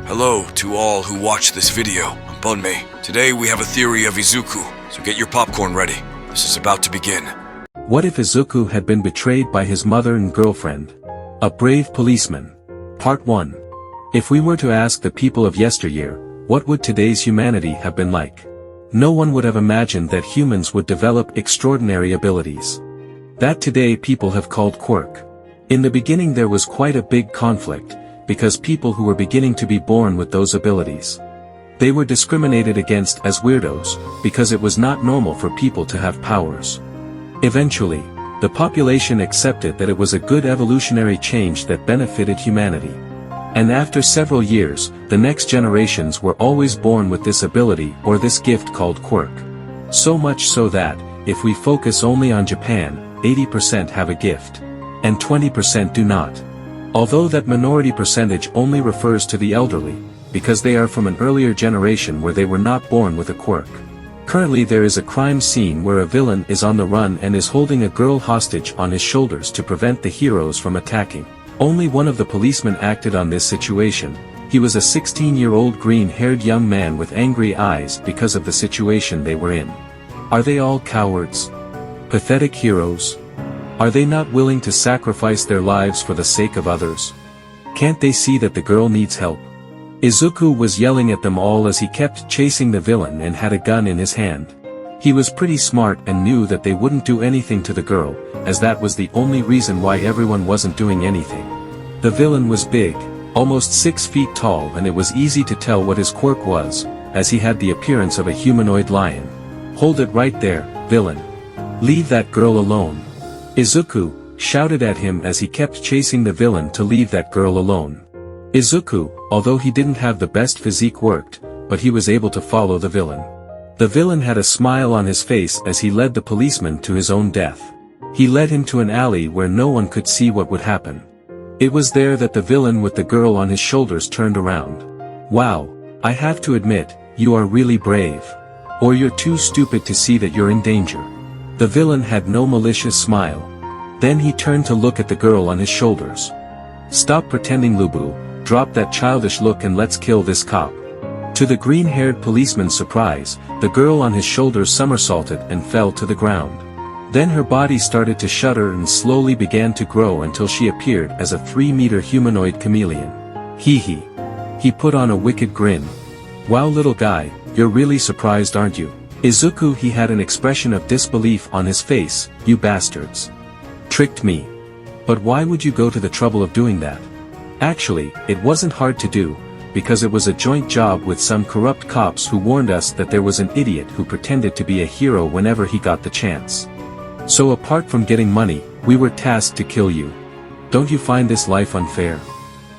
Hello to all who watch this video. I'm bunmey. Today we have a theory of Izuku, so get your popcorn ready. This is about to begin. What if Izuku had been betrayed by his mother and girlfriend? A brave policeman. Part 1. If we were to ask the people of yesteryear, what would today's humanity have been like? No one would have imagined that humans would develop extraordinary abilities. That today people have called quirk. In the beginning there was quite a big conflict, because people who were beginning to be born with those abilities. They were discriminated against as weirdos, because it was not normal for people to have powers. Eventually, the population accepted that it was a good evolutionary change that benefited humanity. And after several years, the next generations were always born with this ability or this gift called quirk. So much so that, if we focus only on Japan, 80% have a gift. And 20% do not. Although that minority percentage only refers to the elderly, because they are from an earlier generation where they were not born with a quirk. Currently there is a crime scene where a villain is on the run and is holding a girl hostage on his shoulders to prevent the heroes from attacking. Only one of the policemen acted on this situation. He was a 16-year-old green-haired young man with angry eyes because of the situation they were in. Are they all cowards? Pathetic heroes? Are they not willing to sacrifice their lives for the sake of others? Can't they see that the girl needs help? Izuku was yelling at them all as he kept chasing the villain and had a gun in his hand. He was pretty smart and knew that they wouldn't do anything to the girl, as that was the only reason why everyone wasn't doing anything. The villain was big, almost 6 feet tall, and it was easy to tell what his quirk was, as he had the appearance of a humanoid lion. Hold it right there, villain. Leave that girl alone. Izuku shouted at him as he kept chasing the villain to leave that girl alone. Izuku, although he didn't have the best physique, worked, but he was able to follow the villain. The villain had a smile on his face as he led the policeman to his own death. He led him to an alley where no one could see what would happen. It was there that the villain with the girl on his shoulders turned around. Wow, I have to admit, you are really brave. Or you're too stupid to see that you're in danger. The villain had no malicious smile. Then he turned to look at the girl on his shoulders. Stop pretending, Lubu, drop that childish look and let's kill this cop. To the green-haired policeman's surprise, the girl on his shoulders somersaulted and fell to the ground. Then her body started to shudder and slowly began to grow until she appeared as a 3-meter humanoid chameleon. Hee hee. He put on a wicked grin. Wow, little guy, you're really surprised, aren't you? Izuku, he had an expression of disbelief on his face. You bastards. Tricked me. But why would you go to the trouble of doing that? Actually, it wasn't hard to do, because it was a joint job with some corrupt cops who warned us that there was an idiot who pretended to be a hero whenever he got the chance. So apart from getting money, we were tasked to kill you. Don't you find this life unfair?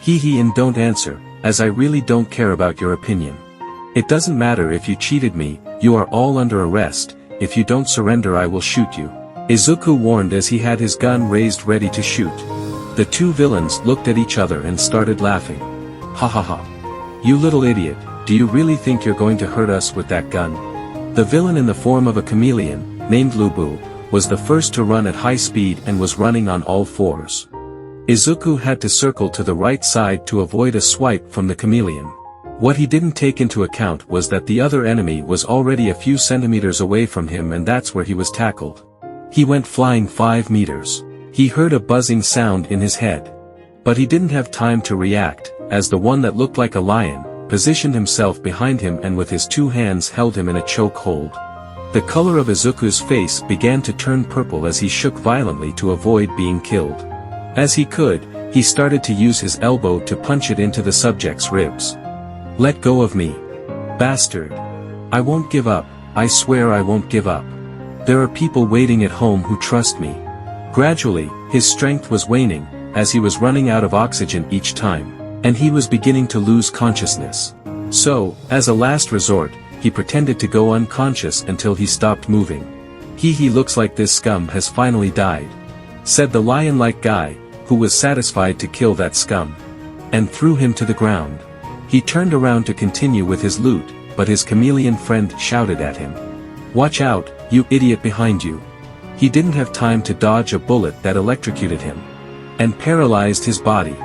Hee hee, and don't answer, as I really don't care about your opinion. It doesn't matter if you cheated me, you are all under arrest. If you don't surrender I will shoot you. Izuku warned as he had his gun raised ready to shoot. The two villains looked at each other and started laughing. Ha ha ha. You little idiot, do you really think you're going to hurt us with that gun? The villain in the form of a chameleon, named Lubu, was the first to run at high speed and was running on all fours. Izuku had to circle to the right side to avoid a swipe from the chameleon. What he didn't take into account was that the other enemy was already a few centimeters away from him, and that's where he was tackled. He went flying 5 meters. He heard a buzzing sound in his head. But he didn't have time to react, as the one that looked like a lion positioned himself behind him and with his 2 hands held him in a choke hold. The color of Izuku's face began to turn purple as he shook violently to avoid being killed. As he could, he started to use his elbow to punch it into the subject's ribs. Let go of me. Bastard. I won't give up, I swear I won't give up. There are people waiting at home who trust me. Gradually, his strength was waning, as he was running out of oxygen each time, and he was beginning to lose consciousness. So, as a last resort, he pretended to go unconscious until he stopped moving. He looks like this scum has finally died, said the lion-like guy, who was satisfied to kill that scum, and threw him to the ground. He turned around to continue with his loot, but his chameleon friend shouted at him. Watch out, you idiot behind you. He didn't have time to dodge a bullet that electrocuted him and paralyzed his body.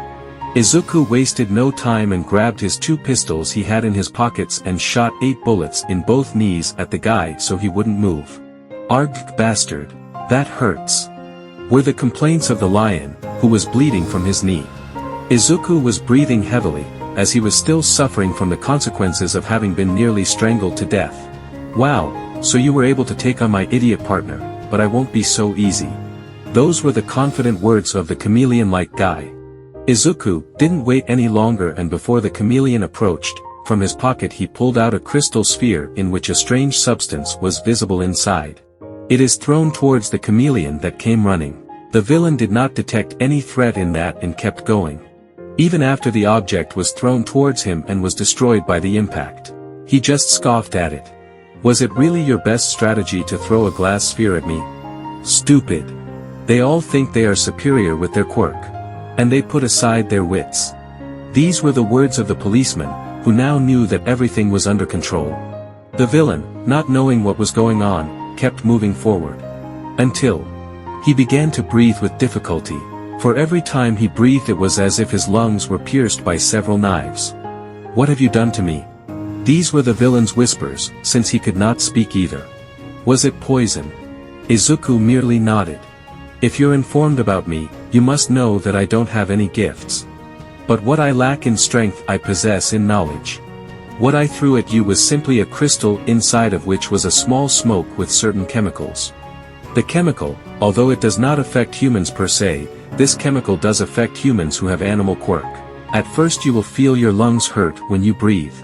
Izuku wasted no time and grabbed his 2 pistols he had in his pockets and shot 8 bullets in both knees at the guy so he wouldn't move. "Arg, bastard. That hurts," were the complaints of the lion, who was bleeding from his knee. Izuku was breathing heavily, as he was still suffering from the consequences of having been nearly strangled to death. "Wow, so you were able to take on my idiot partner, but I won't be so easy." Those were the confident words of the chameleon-like guy. Izuku didn't wait any longer, and before the chameleon approached, from his pocket he pulled out a crystal sphere in which a strange substance was visible inside. It is thrown towards the chameleon that came running. The villain did not detect any threat in that and kept going. Even after the object was thrown towards him and was destroyed by the impact, he just scoffed at it. "Was it really your best strategy to throw a glass sphere at me? Stupid. They all think they are superior with their quirk. And they put aside their wits." These were the words of the policeman, who now knew that everything was under control. The villain, not knowing what was going on, kept moving forward. Until he began to breathe with difficulty. For every time he breathed it was as if his lungs were pierced by several knives. "What have you done to me?" These were the villain's whispers, since he could not speak either. "Was it poison?" Izuku merely nodded. "If you're informed about me, you must know that I don't have any gifts. But what I lack in strength I possess in knowledge. What I threw at you was simply a crystal inside of which was a small smoke with certain chemicals. The chemical, although it does not affect humans per se, this chemical does affect humans who have animal quirk. At first you will feel your lungs hurt when you breathe.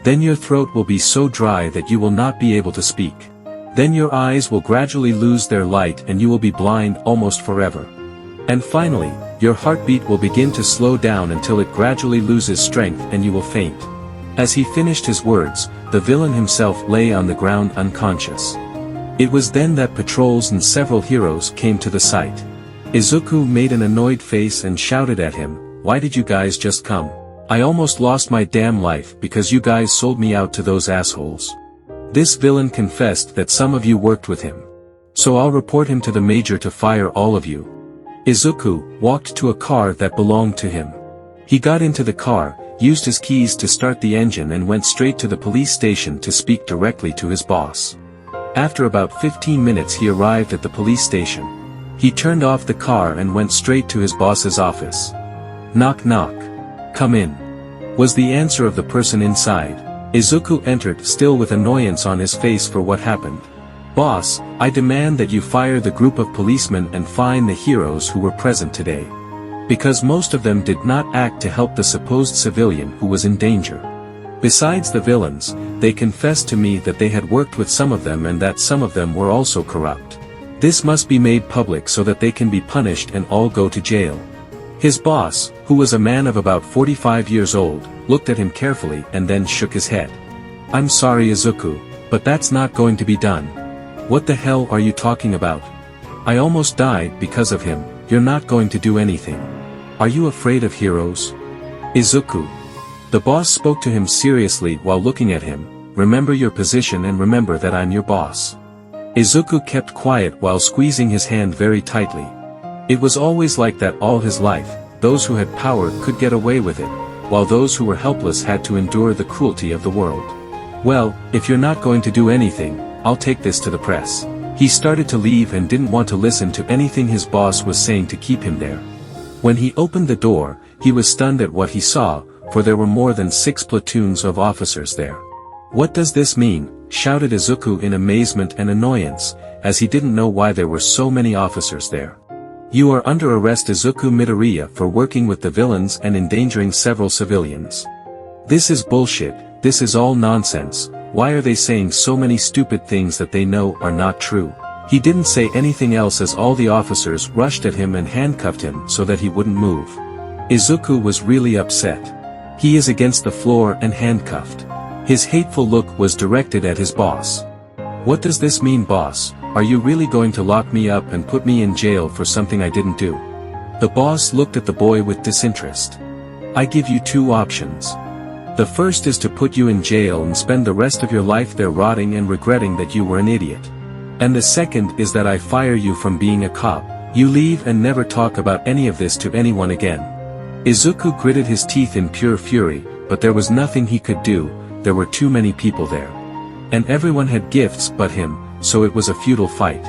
Then your throat will be so dry that you will not be able to speak. Then your eyes will gradually lose their light and you will be blind almost forever. And finally, your heartbeat will begin to slow down until it gradually loses strength and you will faint." As he finished his words, the villain himself lay on the ground unconscious. It was then that patrols and several heroes came to the site. Izuku made an annoyed face and shouted at him, "Why did you guys just come? I almost lost my damn life because you guys sold me out to those assholes." This villain confessed that some of you worked with him. "So I'll report him to the major to fire all of you." Izuku walked to a car that belonged to him. He got into the car, used his keys to start the engine and went straight to the police station to speak directly to his boss. After about 15 minutes he arrived at the police station. He turned off the car and went straight to his boss's office. "Knock knock. Come in," was the answer of the person inside. Izuku entered, still with annoyance on his face for what happened. "Boss, I demand that you fire the group of policemen and fine the heroes who were present today. Because most of them did not act to help the supposed civilian who was in danger. Besides the villains, they confessed to me that they had worked with some of them and that some of them were also corrupt. This must be made public so that they can be punished and all go to jail." His boss, who was a man of about 45 years old, looked at him carefully and then shook his head. "I'm sorry Izuku, but that's not going to be done. What the hell are you talking about? I almost died because of him. You're not going to do anything. Are you afraid of heroes?" "Izuku." The boss spoke to him seriously while looking at him, "Remember your position and remember that I'm your boss." Izuku kept quiet while squeezing his hand very tightly. It was always like that all his life. Those who had power could get away with it, while those who were helpless had to endure the cruelty of the world. "Well, if you're not going to do anything, I'll take this to the press." He started to leave and didn't want to listen to anything his boss was saying to keep him there. When he opened the door, he was stunned at what he saw, for there were more than 6 platoons of officers there. "What does this mean?" shouted Izuku in amazement and annoyance, as he didn't know why there were so many officers there. "You are under arrest Izuku Midoriya for working with the villains and endangering several civilians." "This is bullshit, this is all nonsense. Why are they saying so many stupid things that they know are not true?" He didn't say anything else as all the officers rushed at him and handcuffed him so that he wouldn't move. Izuku was really upset. He is against the floor and handcuffed. His hateful look was directed at his boss. "What does this mean, boss? Are you really going to lock me up and put me in jail for something I didn't do?" The boss looked at the boy with disinterest. "I give you 2 options. The first is to put you in jail and spend the rest of your life there rotting and regretting that you were an idiot. And the second is that I fire you from being a cop. You leave and never talk about any of this to anyone again." Izuku gritted his teeth in pure fury, but there was nothing he could do, there were too many people there. And everyone had gifts but him, so it was a futile fight.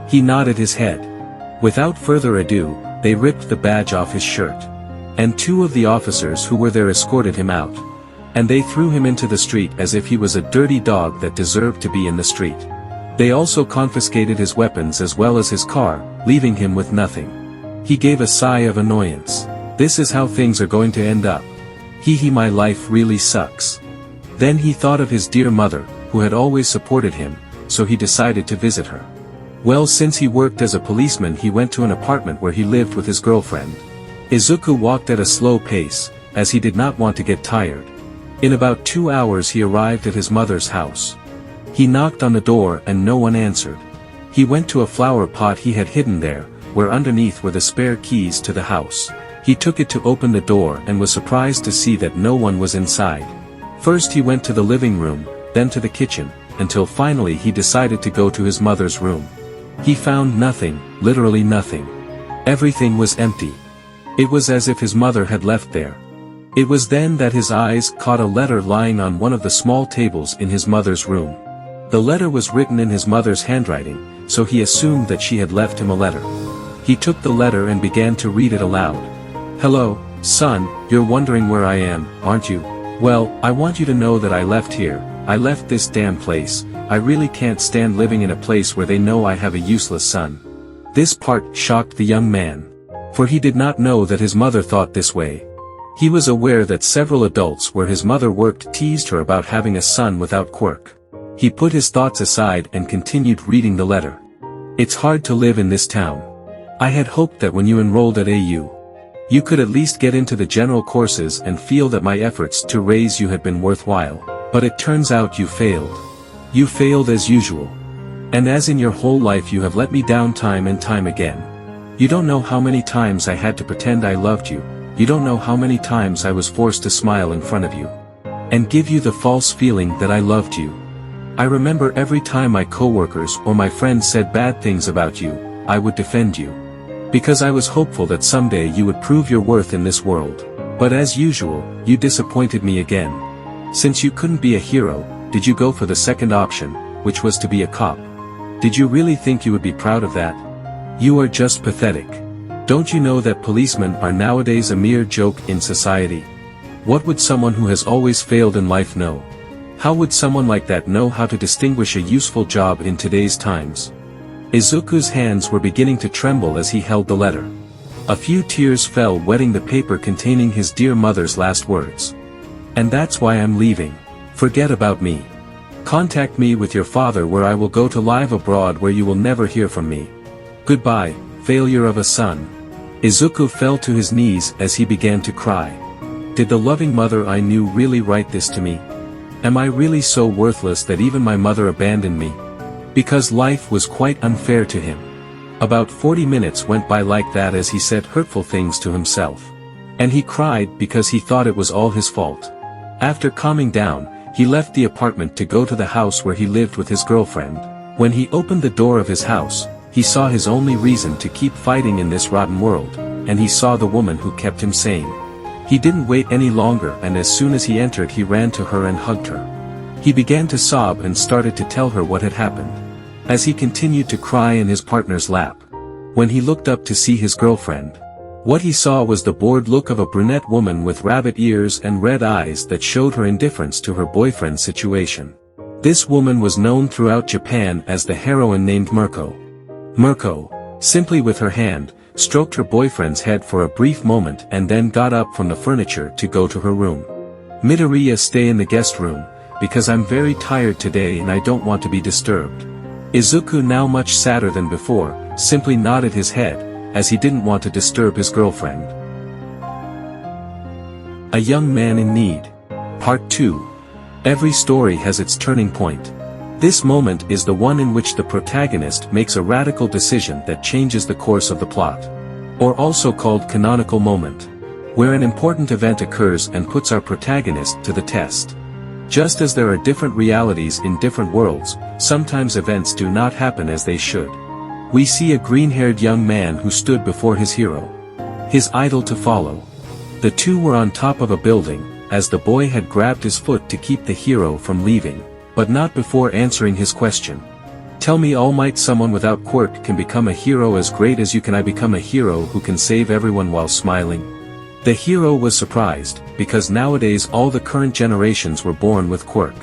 He nodded his head. Without further ado, they ripped the badge off his shirt. And 2 of the officers who were there escorted him out. And they threw him into the street as if he was a dirty dog that deserved to be in the street. They also confiscated his weapons as well as his car, leaving him with nothing. He gave a sigh of annoyance. This is how things are going to end up. My life really sucks. Then he thought of his dear mother, who had always supported him, so he decided to visit her. Well, since he worked as a policeman, he went to an apartment where he lived with his girlfriend. Izuku walked at a slow pace, as he did not want to get tired. In about 2 hours he arrived at his mother's house. He knocked on the door and no one answered. He went to a flower pot he had hidden there, where underneath were the spare keys to the house. He took it to open the door and was surprised to see that no one was inside. First he went to the living room, then to the kitchen, until finally he decided to go to his mother's room. He found nothing, literally nothing. Everything was empty. It was as if his mother had left there. It was then that his eyes caught a letter lying on one of the small tables in his mother's room. The letter was written in his mother's handwriting, so he assumed that she had left him a letter. He took the letter and began to read it aloud. "Hello, son, you're wondering where I am, aren't you? Well, I want you to know that I left here, I left this damn place, I really can't stand living in a place where they know I have a useless son." This part shocked the young man. For he did not know that his mother thought this way. He was aware that several adults where his mother worked teased her about having a son without quirk. He put his thoughts aside and continued reading the letter. "It's hard to live in this town. I had hoped that when you enrolled at AU, you could at least get into the general courses and feel that my efforts to raise you had been worthwhile, but it turns out you failed. You failed as usual. And as in your whole life you have let me down time and time again. You don't know how many times I had to pretend I loved you, you don't know how many times I was forced to smile in front of you. And give you the false feeling that I loved you. I remember every time my coworkers or my friends said bad things about you, I would defend you. Because I was hopeful that someday you would prove your worth in this world. But as usual, you disappointed me again. Since you couldn't be a hero, did you go for the second option, which was to be a cop? Did you really think you would be proud of that? You are just pathetic. Don't you know that policemen are nowadays a mere joke in society? What would someone who has always failed in life know? How would someone like that know how to distinguish a useful job in today's times?" Izuku's hands were beginning to tremble as he held the letter. A few tears fell, wetting the paper containing his dear mother's last words. "And that's why I'm leaving. Forget about me. Contact me with your father where I will go to live abroad where you will never hear from me. Goodbye, failure of a son." Izuku fell to his knees as he began to cry. Did the loving mother I knew really write this to me? Am I really so worthless that even my mother abandoned me? Because life was quite unfair to him. About 40 minutes went by like that as he said hurtful things to himself. And he cried because he thought it was all his fault. After calming down, he left the apartment to go to the house where he lived with his girlfriend. When he opened the door of his house, he saw his only reason to keep fighting in this rotten world, and he saw the woman who kept him sane. He didn't wait any longer, and as soon as he entered he ran to her and hugged her. He began to sob and started to tell her what had happened. As he continued to cry in his partner's lap. When he looked up to see his girlfriend, what he saw was the bored look of a brunette woman with rabbit ears and red eyes that showed her indifference to her boyfriend's situation. This woman was known throughout Japan as the heroine named Mirko. Mirko, simply with her hand, stroked her boyfriend's head for a brief moment and then got up from the furniture to go to her room. "Midoriya, stay in the guest room, because I'm very tired today and I don't want to be disturbed." Izuku, now much sadder than before, simply nodded his head, as he didn't want to disturb his girlfriend. A Young Man in Need. Part 2. Every story has its turning point. This moment is the one in which the protagonist makes a radical decision that changes the course of the plot. Or also called canonical moment. Where an important event occurs and puts our protagonist to the test. Just as there are different realities in different worlds, sometimes events do not happen as they should. We see a green-haired young man who stood before his hero. His idol to follow. The two were on top of a building, as the boy had grabbed his foot to keep the hero from leaving, but not before answering his question. Tell me, All Might, someone without quirk can become a hero as great as you? Can I become a hero who can save everyone while smiling? The hero was surprised, because nowadays all the current generations were born with quirk.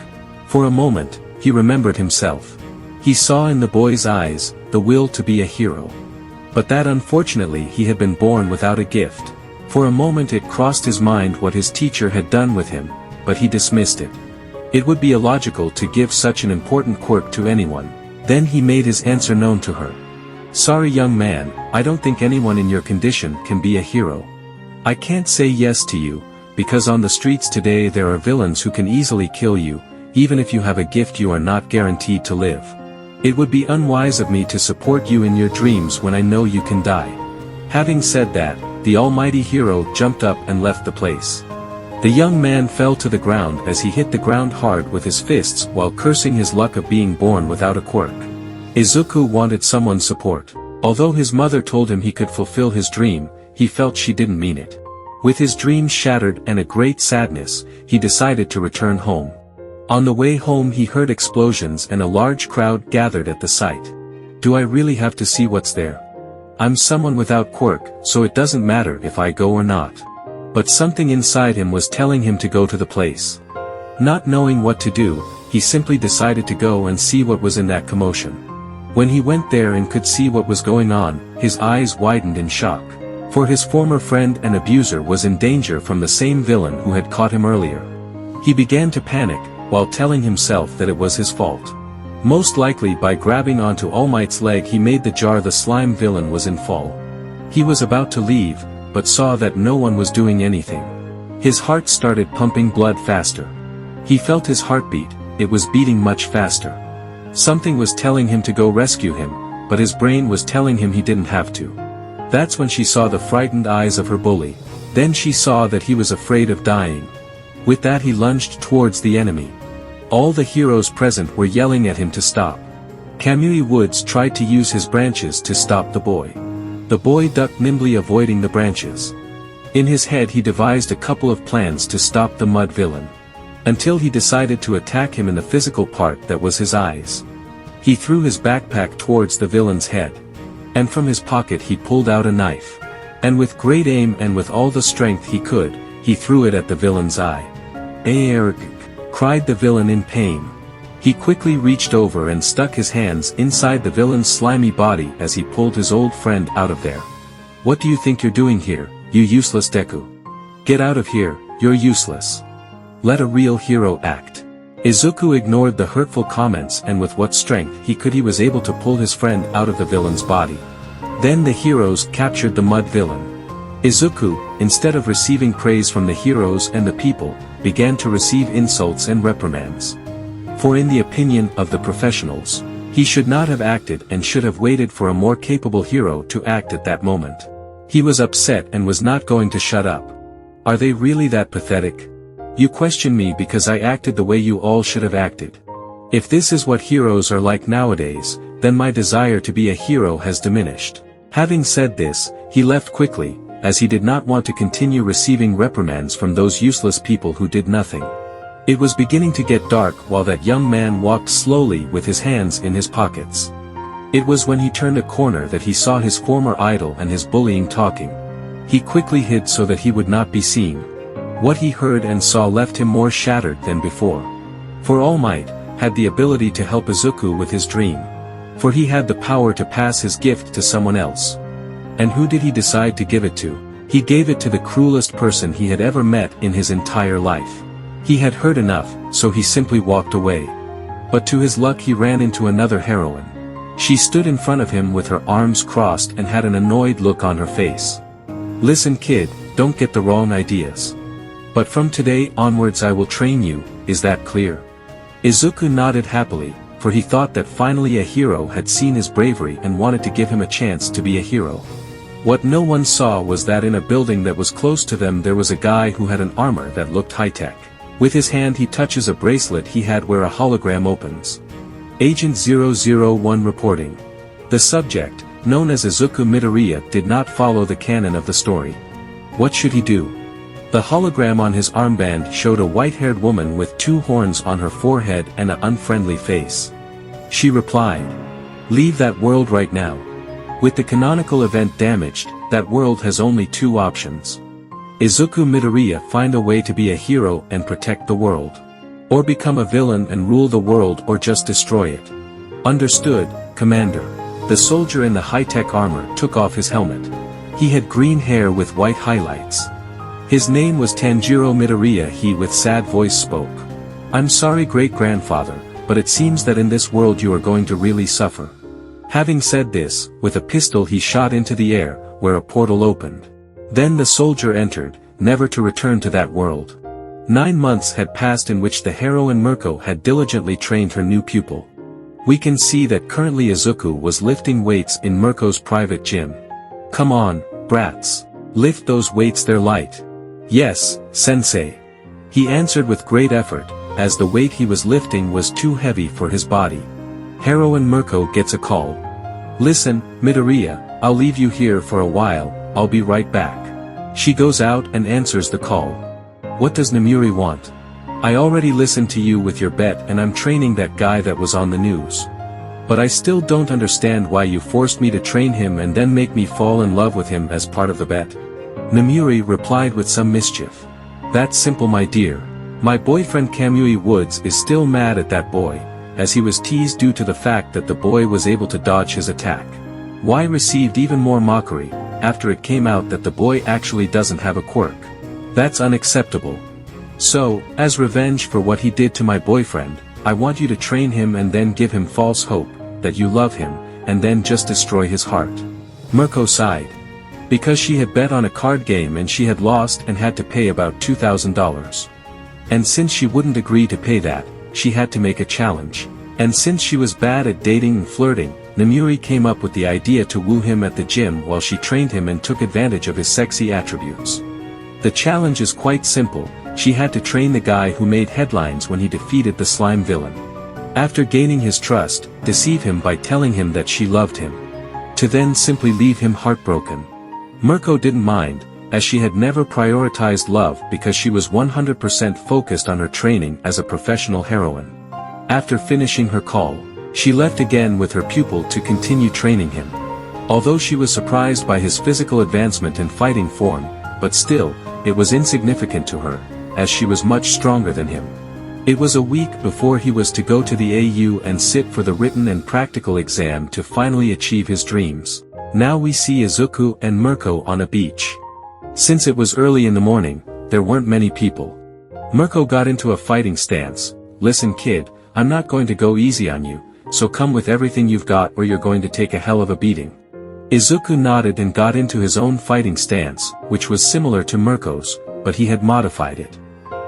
For a moment, he remembered himself. He saw in the boy's eyes, the will to be a hero. But that unfortunately he had been born without a gift. For a moment it crossed his mind what his teacher had done with him, but he dismissed it. It would be illogical to give such an important quirk to anyone. Then he made his answer known to her. Sorry young man, I don't think anyone in your condition can be a hero. I can't say yes to you, because on the streets today there are villains who can easily kill you. Even if you have a gift you are not guaranteed to live. It would be unwise of me to support you in your dreams when I know you can die. Having said that, the almighty hero jumped up and left the place. The young man fell to the ground as he hit the ground hard with his fists while cursing his luck of being born without a quirk. Izuku wanted someone's support. Although his mother told him he could fulfill his dream, he felt she didn't mean it. With his dream shattered and a great sadness, he decided to return home. On the way home he heard explosions and a large crowd gathered at the site. Do I really have to see what's there? I'm someone without quirk, so it doesn't matter if I go or not. But something inside him was telling him to go to the place. Not knowing what to do, he simply decided to go and see what was in that commotion. When he went there and could see what was going on, his eyes widened in shock. For his former friend and abuser was in danger from the same villain who had caught him earlier. He began to panic, while telling himself that it was his fault. Most likely by grabbing onto All Might's leg he made the jar the slime villain was in fall. He was about to leave, but saw that no one was doing anything. His heart started pumping blood faster. He felt his heartbeat, it was beating much faster. Something was telling him to go rescue him, but his brain was telling him he didn't have to. That's when she saw the frightened eyes of her bully. Then she saw that he was afraid of dying. With that he lunged towards the enemy. All the heroes present were yelling at him to stop. Kamui Woods tried to use his branches to stop the boy. The boy ducked nimbly, avoiding the branches. In his head he devised a couple of plans to stop the mud villain. Until he decided to attack him in the physical part that was his eyes. He threw his backpack towards the villain's head. And from his pocket he pulled out a knife. And with great aim and with all the strength he could, he threw it at the villain's eye. "Arg!" cried the villain in pain. He quickly reached over and stuck his hands inside the villain's slimy body as he pulled his old friend out of there. "What do you think you're doing here, you useless Deku? Get out of here, you're useless. Let a real hero act." Izuku ignored the hurtful comments and with what strength he could he was able to pull his friend out of the villain's body. Then the heroes captured the mud villain. Izuku, instead of receiving praise from the heroes and the people, began to receive insults and reprimands. For in the opinion of the professionals, he should not have acted and should have waited for a more capable hero to act at that moment. He was upset and was not going to shut up. Are they really that pathetic? You question me because I acted the way you all should have acted. If this is what heroes are like nowadays, then my desire to be a hero has diminished. Having said this, he left quickly, as he did not want to continue receiving reprimands from those useless people who did nothing. It was beginning to get dark while that young man walked slowly with his hands in his pockets. It was when he turned a corner that he saw his former idol and his bullying talking. He quickly hid so that he would not be seen. What he heard and saw left him more shattered than before. For All Might had the ability to help Izuku with his dream. For he had the power to pass his gift to someone else. And who did he decide to give it to? He gave it to the cruelest person he had ever met in his entire life. He had heard enough, so he simply walked away. But to his luck he ran into another heroine. She stood in front of him with her arms crossed and had an annoyed look on her face. "Listen kid, don't get the wrong ideas. But from today onwards I will train you, is that clear?" Izuku nodded happily, for he thought that finally a hero had seen his bravery and wanted to give him a chance to be a hero. What no one saw was that in a building that was close to them there was a guy who had an armor that looked high-tech. With his hand he touches a bracelet he had where a hologram opens. Agent 001 reporting. The subject, known as Izuku Midoriya, did not follow the canon of the story. What should he do? The hologram on his armband showed a white-haired woman with 2 horns on her forehead and an unfriendly face. She replied, "Leave that world right now. With the canonical event damaged, that world has only 2 options. Izuku Midoriya find a way to be a hero and protect the world. Or become a villain and rule the world or just destroy it." "Understood, Commander." The soldier in the high-tech armor took off his helmet. He had green hair with white highlights. His name was Tanjiro Midoriya. He with sad voice spoke. "I'm sorry great-grandfather, but it seems that in this world you are going to really suffer." Having said this, with a pistol he shot into the air, where a portal opened. Then the soldier entered, never to return to that world. 9 months had passed in which the heroine Mirko had diligently trained her new pupil. We can see that currently Izuku was lifting weights in Mirko's private gym. "Come on, brats. Lift those weights, they're light." "Yes, sensei." He answered with great effort, as the weight he was lifting was too heavy for his body. Heroine Mirko gets a call. "Listen, Midoriya, I'll leave you here for a while, I'll be right back." She goes out and answers the call. "What does Namuri want?" "I already listened to you with your bet and I'm training that guy that was on the news. But I still don't understand why you forced me to train him and then make me fall in love with him as part of the bet." Namuri replied with some mischief. "That's simple, my dear. My boyfriend Kamui Woods is still mad at that boy, as he was teased due to the fact that the boy was able to dodge his attack. Y received even more mockery, after it came out that the boy actually doesn't have a quirk. That's unacceptable. So, as revenge for what he did to my boyfriend, I want you to train him and then give him false hope, that you love him, and then just destroy his heart." Mirko sighed. Because she had bet on a card game and she had lost and had to pay about $2,000. And since she wouldn't agree to pay that, she had to make a challenge. And since she was bad at dating and flirting, Namuri came up with the idea to woo him at the gym while she trained him and took advantage of his sexy attributes. The challenge is quite simple. She had to train the guy who made headlines when he defeated the slime villain. After gaining his trust, deceive him by telling him that she loved him. To then simply leave him heartbroken. Mirko didn't mind, as she had never prioritized love because she was 100% focused on her training as a professional heroine. After finishing her call, she left again with her pupil to continue training him. Although she was surprised by his physical advancement and fighting form, but still, it was insignificant to her, as she was much stronger than him. It was a week before he was to go to the AU and sit for the written and practical exam to finally achieve his dreams. Now we see Izuku and Mirko on a beach. Since it was early in the morning, there weren't many people. Mirko got into a fighting stance. "Listen kid, I'm not going to go easy on you, so come with everything you've got or you're going to take a hell of a beating." Izuku nodded and got into his own fighting stance, which was similar to Mirko's, but he had modified it.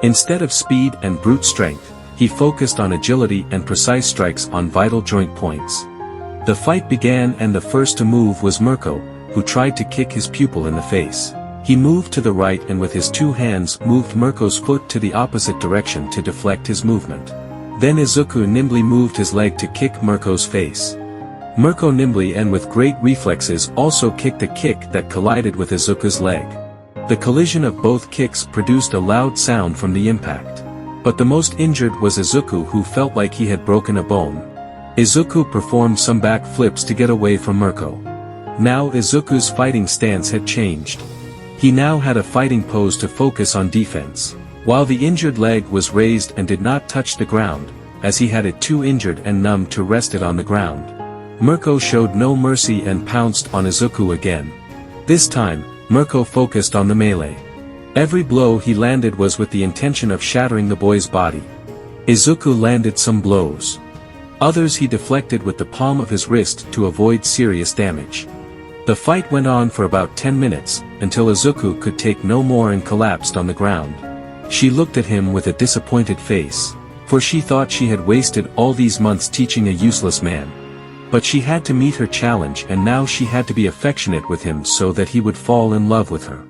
Instead of speed and brute strength, he focused on agility and precise strikes on vital joint points. The fight began and the first to move was Mirko, who tried to kick his pupil in the face. He moved to the right and with his 2 hands moved Mirko's foot to the opposite direction to deflect his movement. Then Izuku nimbly moved his leg to kick Mirko's face. Mirko nimbly and with great reflexes also kicked a kick that collided with Izuku's leg. The collision of both kicks produced a loud sound from the impact. But the most injured was Izuku, who felt like he had broken a bone. Izuku performed some back flips to get away from Mirko. Now Izuku's fighting stance had changed. He now had a fighting pose to focus on defense. While the injured leg was raised and did not touch the ground, as he had it too injured and numb to rest it on the ground. Mirko showed no mercy and pounced on Izuku again. This time, Mirko focused on the melee. Every blow he landed was with the intention of shattering the boy's body. Izuku landed some blows. Others he deflected with the palm of his wrist to avoid serious damage. The fight went on for about 10 minutes, until Izuku could take no more and collapsed on the ground. She looked at him with a disappointed face, for she thought she had wasted all these months teaching a useless man. But she had to meet her challenge and now she had to be affectionate with him so that he would fall in love with her.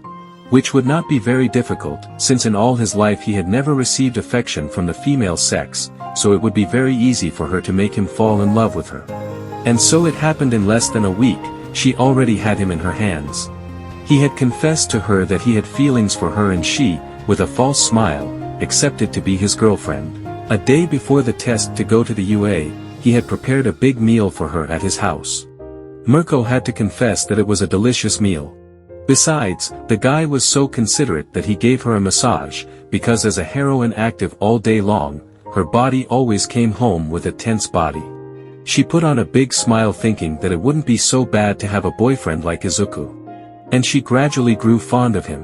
Which would not be very difficult, since in all his life he had never received affection from the female sex, so it would be very easy for her to make him fall in love with her. And so it happened in less than a week, she already had him in her hands. He had confessed to her that he had feelings for her, and she, with a false smile, accepted to be his girlfriend. A day before the test to go to the UA, he had prepared a big meal for her at his house. Mirko had to confess that it was a delicious meal. Besides, the guy was so considerate that he gave her a massage, because as a heroine active all day long, her body always came home with a tense body. She put on a big smile thinking that it wouldn't be so bad to have a boyfriend like Izuku. And she gradually grew fond of him.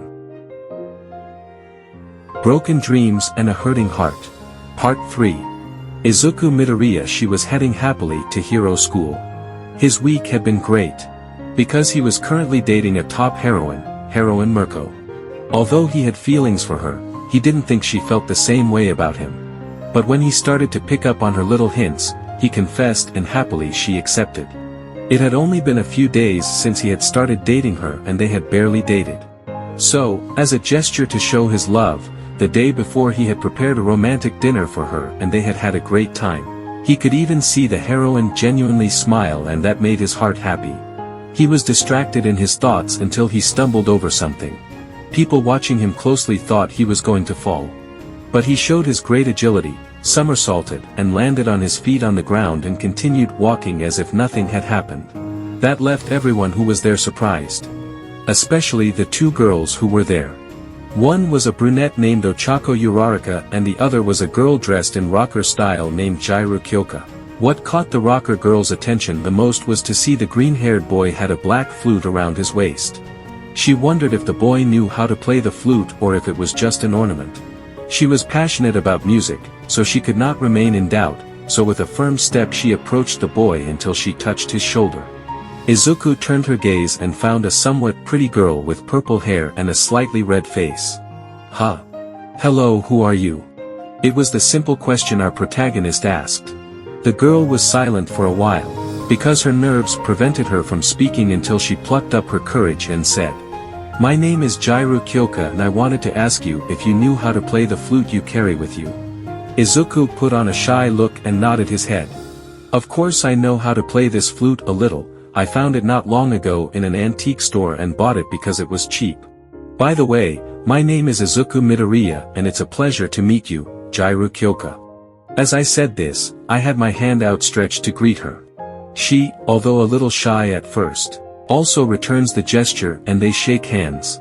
Broken Dreams and a Hurting Heart. Part 3. Izuku Midoriya. She was heading happily to hero school. His week had been great. Because he was currently dating a top heroine Mirko. Although he had feelings for her, he didn't think she felt the same way about him. But when he started to pick up on her little hints, he confessed, and happily she accepted. It had only been a few days since he had started dating her, and they had barely dated. So, as a gesture to show his love, the day before he had prepared a romantic dinner for her, and they had had a great time. He could even see the heroine genuinely smile, and that made his heart happy. He was distracted in his thoughts until he stumbled over something. People watching him closely thought he was going to fall. But he showed his great agility, somersaulted, and landed on his feet on the ground and continued walking as if nothing had happened. That left everyone who was there surprised. Especially the two girls who were there. One was a brunette named Ochako Uraraka, and the other was a girl dressed in rocker style named Jiro Kyoka. What caught the rocker girl's attention the most was to see the green-haired boy had a black flute around his waist. She wondered if the boy knew how to play the flute or if it was just an ornament. She was passionate about music, so she could not remain in doubt, so with a firm step she approached the boy until she touched his shoulder. Izuku turned her gaze and found a somewhat pretty girl with purple hair and a slightly red face. "Huh? Hello, who are you?" It was the simple question our protagonist asked. The girl was silent for a while, because her nerves prevented her from speaking until she plucked up her courage and said, "My name is Jiro Kyoka, and I wanted to ask you if you knew how to play the flute you carry with you." Izuku put on a shy look and nodded his head. "Of course I know how to play this flute a little. I found it not long ago in an antique store and bought it because it was cheap. By the way, my name is Izuku Midoriya, and it's a pleasure to meet you, Jiro Kyoka." As I said this, I had my hand outstretched to greet her. She, although a little shy at first, also returns the gesture and they shake hands.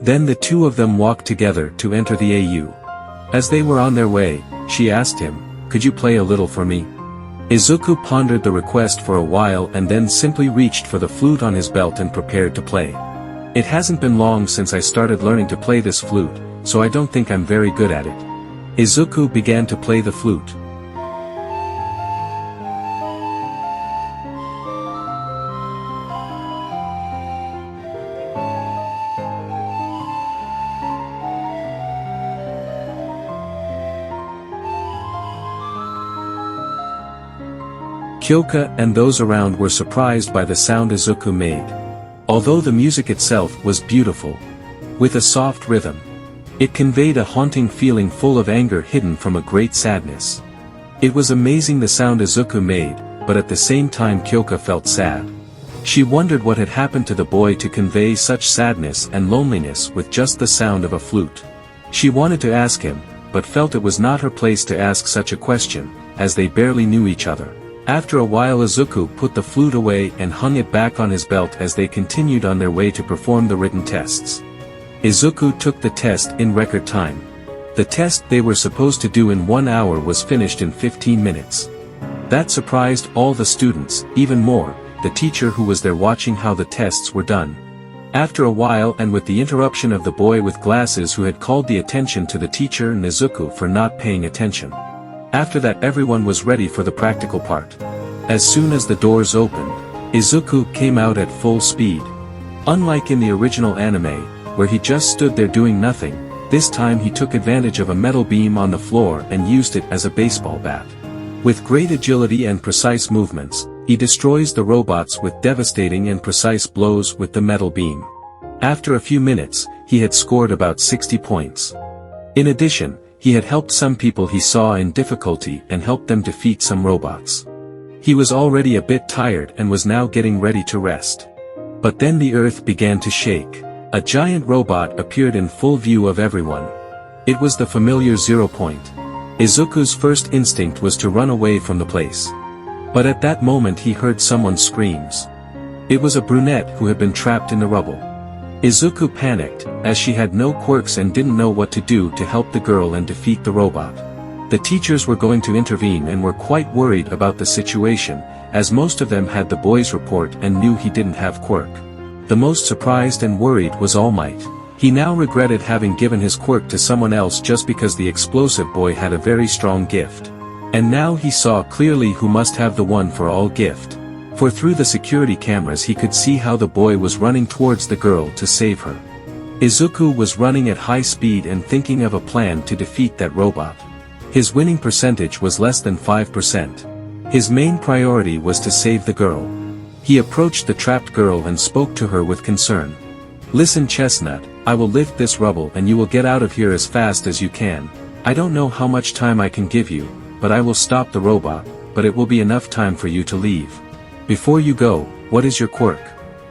Then the two of them walk together to enter the AU. As they were on their way, she asked him, "Could you play a little for me?" Izuku pondered the request for a while and then simply reached for the flute on his belt and prepared to play. "It hasn't been long since I started learning to play this flute, so I don't think I'm very good at it." Izuku began to play the flute. Kyoka and those around were surprised by the sound Izuku made. Although the music itself was beautiful, with a soft rhythm, it conveyed a haunting feeling full of anger hidden from a great sadness. It was amazing the sound Izuku made, but at the same time Kyoka felt sad. She wondered what had happened to the boy to convey such sadness and loneliness with just the sound of a flute. She wanted to ask him, but felt it was not her place to ask such a question, as they barely knew each other. After a while Izuku put the flute away and hung it back on his belt as they continued on their way to perform the written tests. Izuku took the test in record time. The test they were supposed to do in 1 hour was finished in 15 minutes. That surprised all the students, even more, the teacher who was there watching how the tests were done. After a while, and with the interruption of the boy with glasses who had called the attention to the teacher and Izuku for not paying attention. After that everyone was ready for the practical part. As soon as the doors opened, Izuku came out at full speed. Unlike in the original anime, where he just stood there doing nothing, this time he took advantage of a metal beam on the floor and used it as a baseball bat. With great agility and precise movements, he destroys the robots with devastating and precise blows with the metal beam. After a few minutes, he had scored about 60 points. In addition, he had helped some people he saw in difficulty and helped them defeat some robots. He was already a bit tired and was now getting ready to rest. But then the earth began to shake. A giant robot appeared in full view of everyone. It was the familiar 0 point. Izuku's first instinct was to run away from the place. But at that moment he heard someone's screams. It was a brunette who had been trapped in the rubble. Izuku panicked, as she had no quirks and didn't know what to do to help the girl and defeat the robot. The teachers were going to intervene and were quite worried about the situation, as most of them had the boy's report and knew he didn't have quirk. The most surprised and worried was All Might. He now regretted having given his quirk to someone else just because the explosive boy had a very strong gift. And now he saw clearly who must have the one for all gift. For through the security cameras he could see how the boy was running towards the girl to save her. Izuku was running at high speed and thinking of a plan to defeat that robot. His winning percentage was less than 5%. His main priority was to save the girl. He approached the trapped girl and spoke to her with concern. "Listen, Chestnut, I will lift this rubble and you will get out of here as fast as you can. I don't know how much time I can give you, but I will stop the robot, but it will be enough time for you to leave. Before you go, what is your quirk?"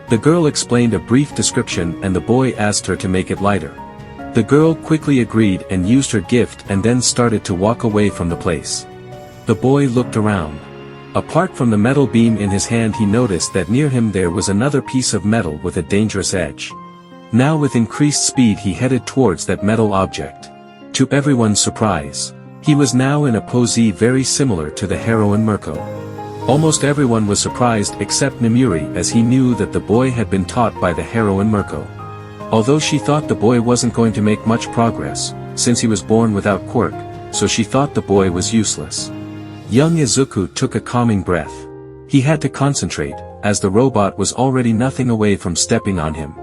The girl explained a brief description and the boy asked her to make it lighter. The girl quickly agreed and used her gift and then started to walk away from the place. The boy looked around. Apart from the metal beam in his hand he noticed that near him there was another piece of metal with a dangerous edge. Now with increased speed he headed towards that metal object. To everyone's surprise, he was now in a pose very similar to the heroine Mirko. Almost everyone was surprised except Namuri, as he knew that the boy had been taught by the heroine Mirko. Although she thought the boy wasn't going to make much progress, since he was born without quirk, so she thought the boy was useless. Young Izuku took a calming breath. He had to concentrate, as the robot was already nothing away from stepping on him.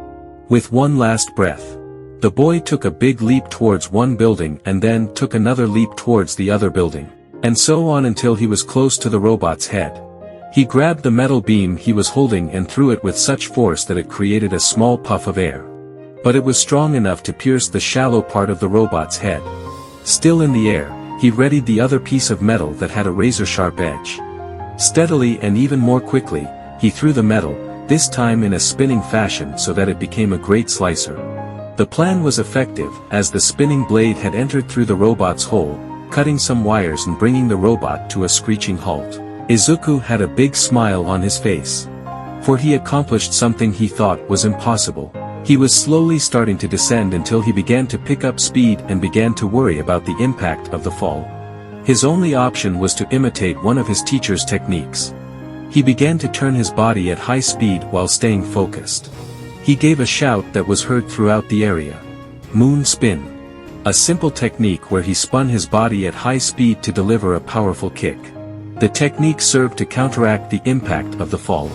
With one last breath, the boy took a big leap towards one building and then took another leap towards the other building. And so on until he was close to the robot's head. He grabbed the metal beam he was holding and threw it with such force that it created a small puff of air. But it was strong enough to pierce the shallow part of the robot's head. Still in the air, he readied the other piece of metal that had a razor-sharp edge. Steadily and even more quickly, he threw the metal, this time in a spinning fashion so that it became a great slicer. The plan was effective, as the spinning blade had entered through the robot's hole, cutting some wires and bringing the robot to a screeching halt. Izuku had a big smile on his face. For he accomplished something he thought was impossible. He was slowly starting to descend until he began to pick up speed and began to worry about the impact of the fall. His only option was to imitate one of his teacher's techniques. He began to turn his body at high speed while staying focused. He gave a shout that was heard throughout the area. Moon spin. A simple technique where he spun his body at high speed to deliver a powerful kick. The technique served to counteract the impact of the fall.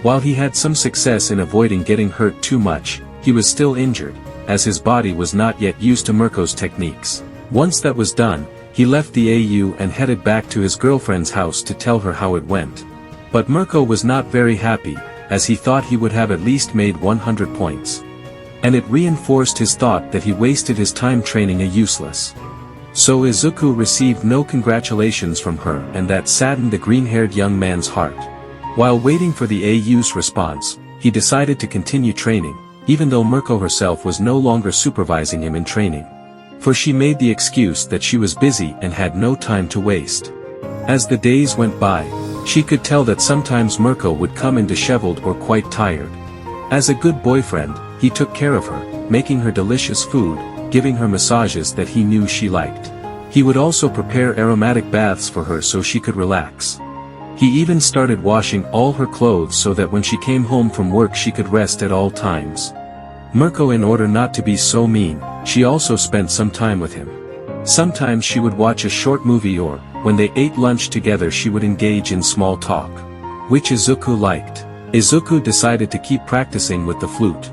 While he had some success in avoiding getting hurt too much, he was still injured, as his body was not yet used to Mirko's techniques. Once that was done, he left the AU and headed back to his girlfriend's house to tell her how it went. But Mirko was not very happy, as he thought he would have at least made 100 points. And it reinforced his thought that he wasted his time training a useless. So Izuku received no congratulations from her, and that saddened the green-haired young man's heart. While waiting for the AU's response, he decided to continue training, even though Mirko herself was no longer supervising him in training. For she made the excuse that she was busy and had no time to waste. As the days went by, she could tell that sometimes Mirko would come in disheveled or quite tired. As a good boyfriend, he took care of her, making her delicious food, giving her massages that he knew she liked. He would also prepare aromatic baths for her so she could relax. He even started washing all her clothes so that when she came home from work she could rest at all times. Mirko, in order not to be so mean, she also spent some time with him. Sometimes she would watch a short movie, or, when they ate lunch together, she would engage in small talk. Which Izuku liked. Izuku decided to keep practicing with the flute.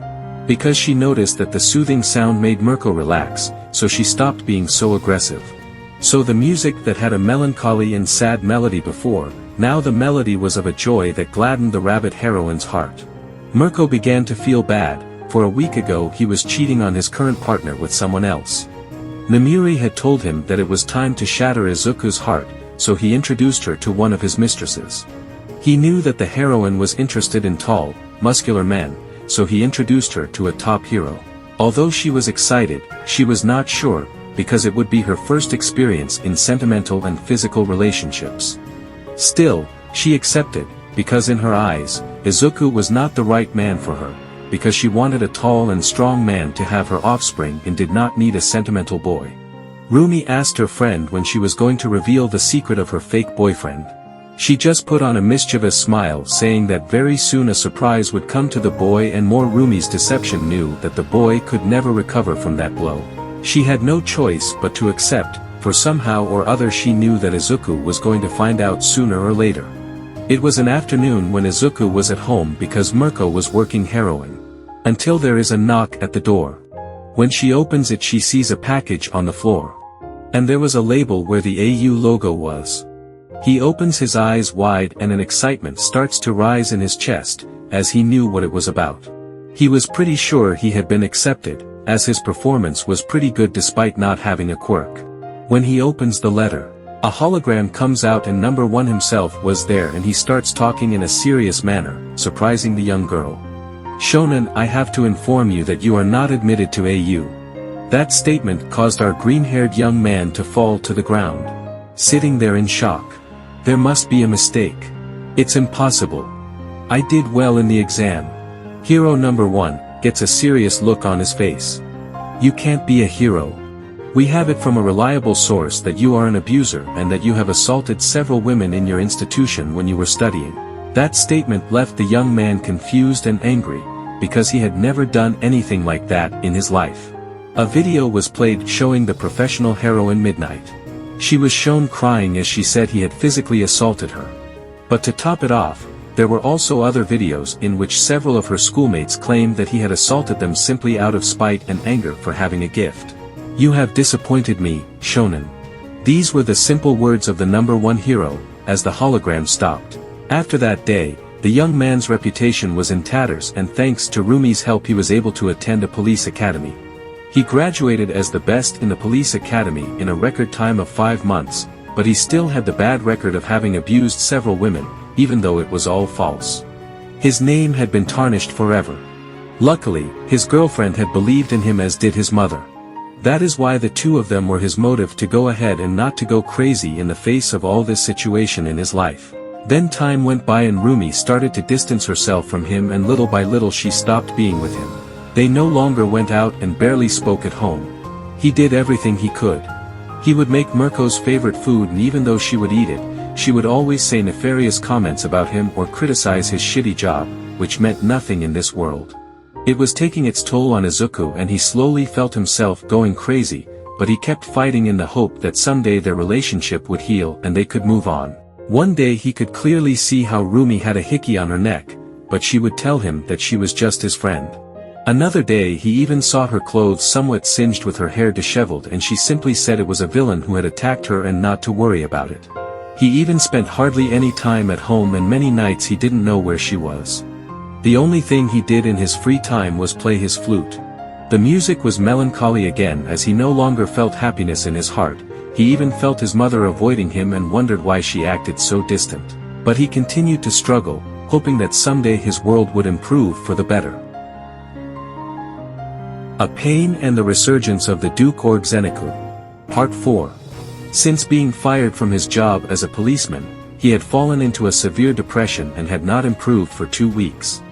Because she noticed that the soothing sound made Mirko relax, so she stopped being so aggressive. So the music that had a melancholy and sad melody before, now the melody was of a joy that gladdened the rabbit heroine's heart. Mirko began to feel bad, for a week ago he was cheating on his current partner with someone else. Namuri had told him that it was time to shatter Izuku's heart, so he introduced her to one of his mistresses. He knew that the heroine was interested in tall, muscular men, so he introduced her to a top hero. Although she was excited, she was not sure, because it would be her first experience in sentimental and physical relationships. Still, she accepted, because in her eyes, Izuku was not the right man for her, because she wanted a tall and strong man to have her offspring and did not need a sentimental boy. Rumi asked her friend when she was going to reveal the secret of her fake boyfriend. She just put on a mischievous smile, saying that very soon a surprise would come to the boy, and more Rumi's deception knew that the boy could never recover from that blow. She had no choice but to accept, for somehow or other she knew that Izuku was going to find out sooner or later. It was an afternoon when Izuku was at home because Mirko was working heroin. Until there is a knock at the door. When she opens it, she sees a package on the floor. And there was a label where the AU logo was. He opens his eyes wide and an excitement starts to rise in his chest, as he knew what it was about. He was pretty sure he had been accepted, as his performance was pretty good despite not having a quirk. When he opens the letter, a hologram comes out and number 1 himself was there, and he starts talking in a serious manner, surprising the young girl. "Shonen, I have to inform you that you are not admitted to AU." That statement caused our green-haired young man to fall to the ground. Sitting there in shock. There must be a mistake. It's impossible. I did well in the exam. Hero number 1 gets a serious look on his face. You can't be a hero. We have it from a reliable source that you are an abuser and that you have assaulted several women in your institution when you were studying. That statement left the young man confused and angry, because he had never done anything like that in his life. A video was played showing the professional heroine Midnight. She was shown crying as she said he had physically assaulted her. But to top it off, there were also other videos in which several of her schoolmates claimed that he had assaulted them simply out of spite and anger for having a gift. "You have disappointed me, Shonen." These were the simple words of the number 1 hero, as the hologram stopped. After that day, the young man's reputation was in tatters, and thanks to Rumi's help he was able to attend a police academy. He graduated as the best in the police academy in a record time of 5 months, but he still had the bad record of having abused several women, even though it was all false. His name had been tarnished forever. Luckily, his girlfriend had believed in him, as did his mother. That is why the two of them were his motive to go ahead and not to go crazy in the face of all this situation in his life. Then time went by and Rumi started to distance herself from him, and little by little she stopped being with him. They no longer went out and barely spoke at home. He did everything he could. He would make Mirko's favorite food, and even though she would eat it, she would always say nefarious comments about him or criticize his shitty job, which meant nothing in this world. It was taking its toll on Izuku, and he slowly felt himself going crazy, but he kept fighting in the hope that someday their relationship would heal and they could move on. One day he could clearly see how Rumi had a hickey on her neck, but she would tell him that she was just his friend. Another day he even saw her clothes somewhat singed with her hair disheveled, and she simply said it was a villain who had attacked her and not to worry about it. He even spent hardly any time at home, and many nights he didn't know where she was. The only thing he did in his free time was play his flute. The music was melancholy again, as he no longer felt happiness in his heart. He even felt his mother avoiding him and wondered why she acted so distant. But he continued to struggle, hoping that someday his world would improve for the better. A Pain and the Resurgence of the Duke Org Zenaku. Part 4. Since being fired from his job as a policeman, he had fallen into a severe depression and had not improved for 2 weeks.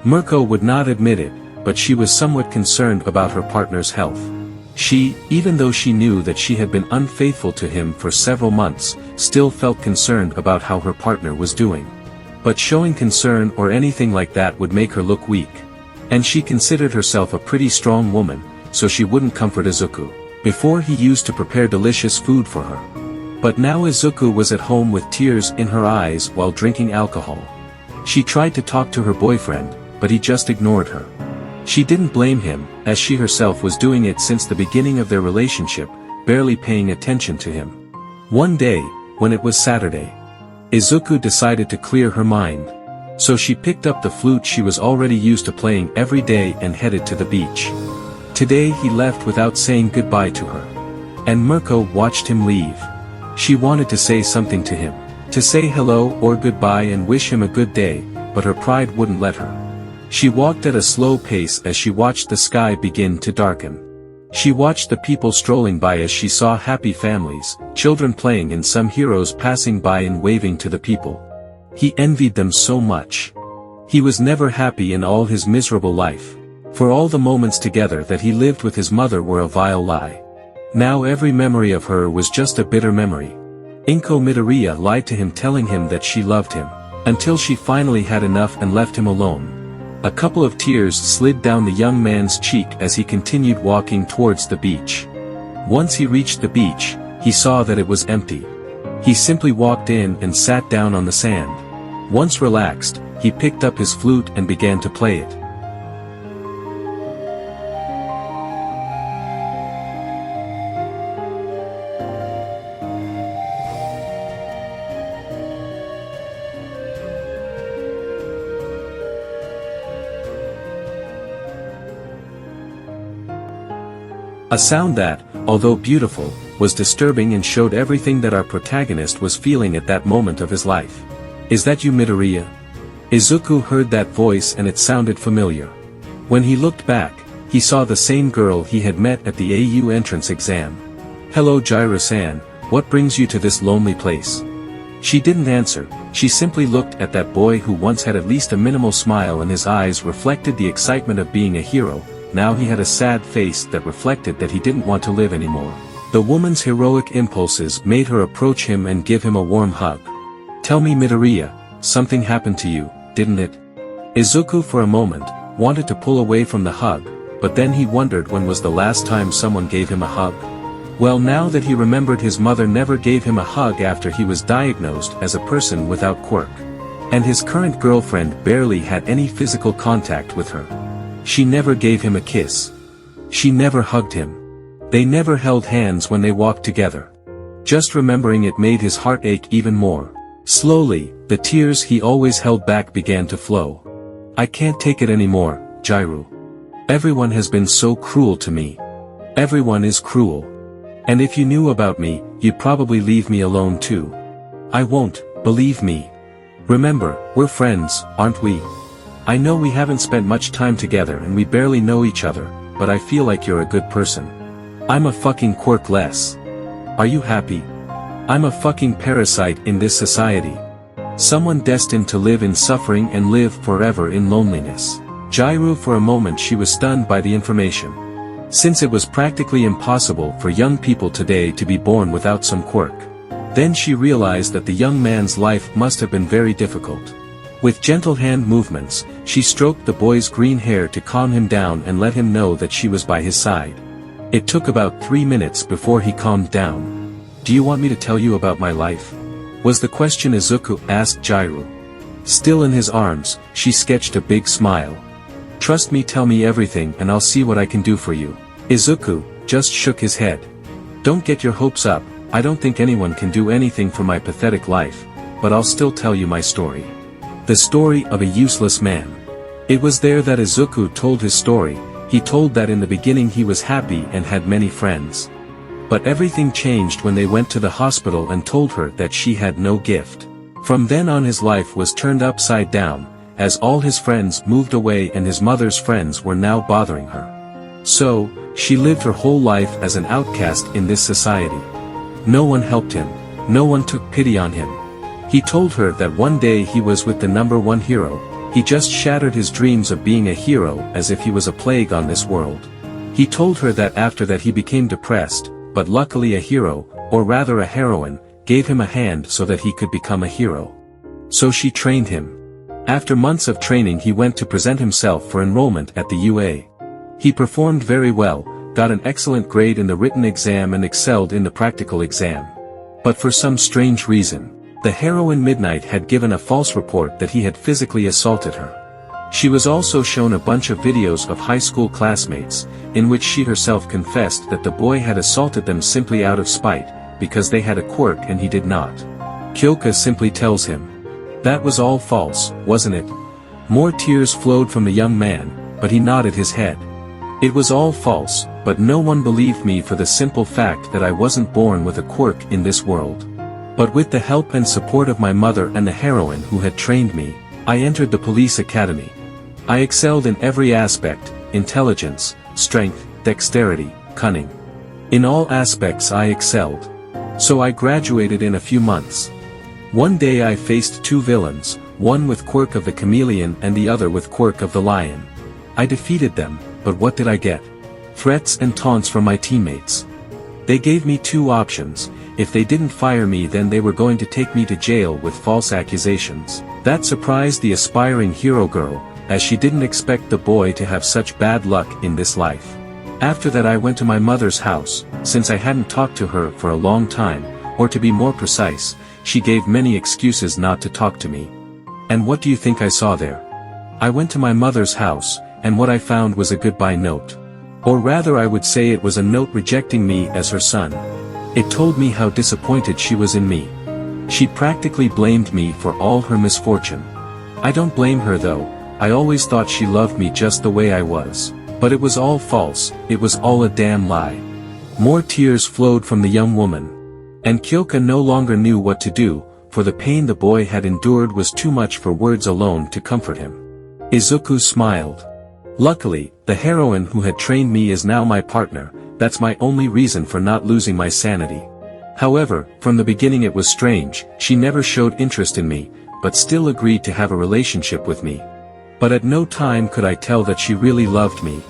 Mirko would not admit it, but she was somewhat concerned about her partner's health. She, even though she knew that she had been unfaithful to him for several months, still felt concerned about how her partner was doing. But showing concern or anything like that would make her look weak. And she considered herself a pretty strong woman, so she wouldn't comfort Izuku. Before he used to prepare delicious food for her. But now Izuku was at home with tears in her eyes while drinking alcohol. She tried to talk to her boyfriend, but he just ignored her. She didn't blame him, as she herself was doing it since the beginning of their relationship, barely paying attention to him. One day, when it was Saturday, Izuku decided to clear her mind. So she picked up the flute she was already used to playing every day and headed to the beach. Today he left without saying goodbye to her. And Mirko watched him leave. She wanted to say something to him, to say hello or goodbye and wish him a good day, but her pride wouldn't let her. She walked at a slow pace as she watched the sky begin to darken. She watched the people strolling by as she saw happy families, children playing and some heroes passing by and waving to the people. He envied them so much. He was never happy in all his miserable life. For all the moments together that he lived with his mother were a vile lie. Now every memory of her was just a bitter memory. Inko Midoriya lied to him telling him that she loved him, until she finally had enough and left him alone. A couple of tears slid down the young man's cheek as he continued walking towards the beach. Once he reached the beach, he saw that it was empty. He simply walked in and sat down on the sand. Once relaxed, he picked up his flute and began to play it. A sound that, although beautiful, was disturbing and showed everything that our protagonist was feeling at that moment of his life. "Is that you, Midoriya?" Izuku heard that voice and it sounded familiar. When he looked back, he saw the same girl he had met at the AU entrance exam. "Hello Jiro-san, what brings you to this lonely place?" She didn't answer, she simply looked at that boy who once had at least a minimal smile and his eyes reflected the excitement of being a hero. Now he had a sad face that reflected that he didn't want to live anymore. The woman's heroic impulses made her approach him and give him a warm hug. "Tell me Midoriya, something happened to you, didn't it?" Izuku for a moment, wanted to pull away from the hug, but then he wondered when was the last time someone gave him a hug. Well, now that he remembered, his mother never gave him a hug after he was diagnosed as a person without quirk. And his current girlfriend barely had any physical contact with her. She never gave him a kiss. She never hugged him. They never held hands when they walked together. Just remembering it made his heart ache even more. Slowly, the tears he always held back began to flow. "I can't take it anymore, Jiro. Everyone has been so cruel to me. Everyone is cruel. And if you knew about me, you'd probably leave me alone too." "I won't, believe me. Remember, we're friends, aren't we? I know we haven't spent much time together and we barely know each other, but I feel like you're a good person. I'm a fucking quirk less. Are you happy? I'm a fucking parasite in this society. Someone destined to live in suffering and live forever in loneliness." Jiro, for a moment she was stunned by the information. Since it was practically impossible for young people today to be born without some quirk. Then she realized that the young man's life must have been very difficult. With gentle hand movements, she stroked the boy's green hair to calm him down and let him know that she was by his side. It took about 3 minutes before he calmed down. "Do you want me to tell you about my life?" was the question Izuku asked Jiro. Still in his arms, she sketched a big smile. "Trust me, tell me everything and I'll see what I can do for you." Izuku just shook his head. "Don't get your hopes up, I don't think anyone can do anything for my pathetic life, but I'll still tell you my story. The story of a useless man." It was there that Izuku told his story. He told that in the beginning he was happy and had many friends. But everything changed when they went to the hospital and told her that she had no gift. From then on his life was turned upside down, as all his friends moved away and his mother's friends were now bothering her. So, she lived her whole life as an outcast in this society. No one helped him. No one took pity on him. He told her that one day he was with the #1 hero. He just shattered his dreams of being a hero as if he was a plague on this world. He told her that after that he became depressed, but luckily a hero, or rather a heroine, gave him a hand so that he could become a hero. So she trained him. After months of training he went to present himself for enrollment at the UA. He performed very well, got an excellent grade in the written exam and excelled in the practical exam. But for some strange reason, the heroine Midnight had given a false report that he had physically assaulted her. She was also shown a bunch of videos of high school classmates, in which she herself confessed that the boy had assaulted them simply out of spite, because they had a quirk and he did not. Kyoka simply tells him. That was all false, wasn't it? More tears flowed from the young man, but he nodded his head. It was all false, but no one believed me for the simple fact that I wasn't born with a quirk in this world. But with the help and support of my mother and the heroine who had trained me, I entered the police academy. I excelled in every aspect: intelligence, strength, dexterity, cunning. In all aspects I excelled. So I graduated in a few months. One day I faced two villains, one with quirk of the chameleon and the other with quirk of the lion. I defeated them, but what did I get? Threats and taunts from my teammates. They gave me two options: if they didn't fire me, then they were going to take me to jail with false accusations. That surprised the aspiring hero girl, as she didn't expect the boy to have such bad luck in this life. After that I went to my mother's house, since I hadn't talked to her for a long time, or to be more precise, she gave many excuses not to talk to me. And what do you think I saw there? I went to my mother's house, and what I found was a goodbye note. Or rather I would say it was a note rejecting me as her son. It told me how disappointed she was in me. She practically blamed me for all her misfortune. I don't blame her though. I always thought she loved me just the way I was. But it was all false, it was all a damn lie. More tears flowed from the young woman. And Kyoka no longer knew what to do, for the pain the boy had endured was too much for words alone to comfort him. Izuku smiled. Luckily, the heroine who had trained me is now my partner. That's my only reason for not losing my sanity. However, from the beginning it was strange. She never showed interest in me, but still agreed to have a relationship with me. But at no time could I tell that she really loved me.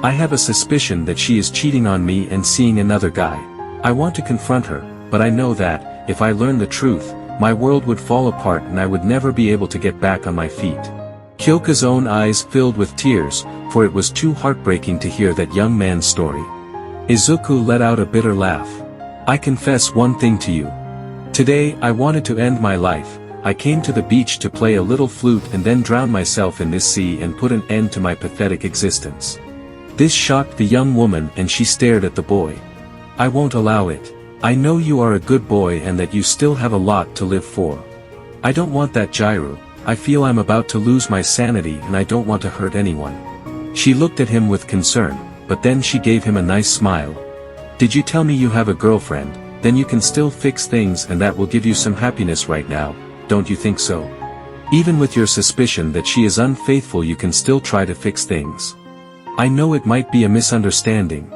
I have a suspicion that she is cheating on me and seeing another guy. I want to confront her, but I know that, if I learn the truth, my world would fall apart and I would never be able to get back on my feet. Kyoka's own eyes filled with tears, for it was too heartbreaking to hear that young man's story. Izuku let out a bitter laugh. I confess one thing to you. Today I wanted to end my life. I came to the beach to play a little flute and then drown myself in this sea and put an end to my pathetic existence. This shocked the young woman and she stared at the boy. I won't allow it. I know you are a good boy and that you still have a lot to live for. I don't want that, Jiro. I feel I'm about to lose my sanity and I don't want to hurt anyone. She looked at him with concern, but then she gave him a nice smile. Did you tell me you have a girlfriend? Then you can still fix things and that will give you some happiness right now, don't you think so? Even with your suspicion that she is unfaithful you can still try to fix things. I know it might be a misunderstanding.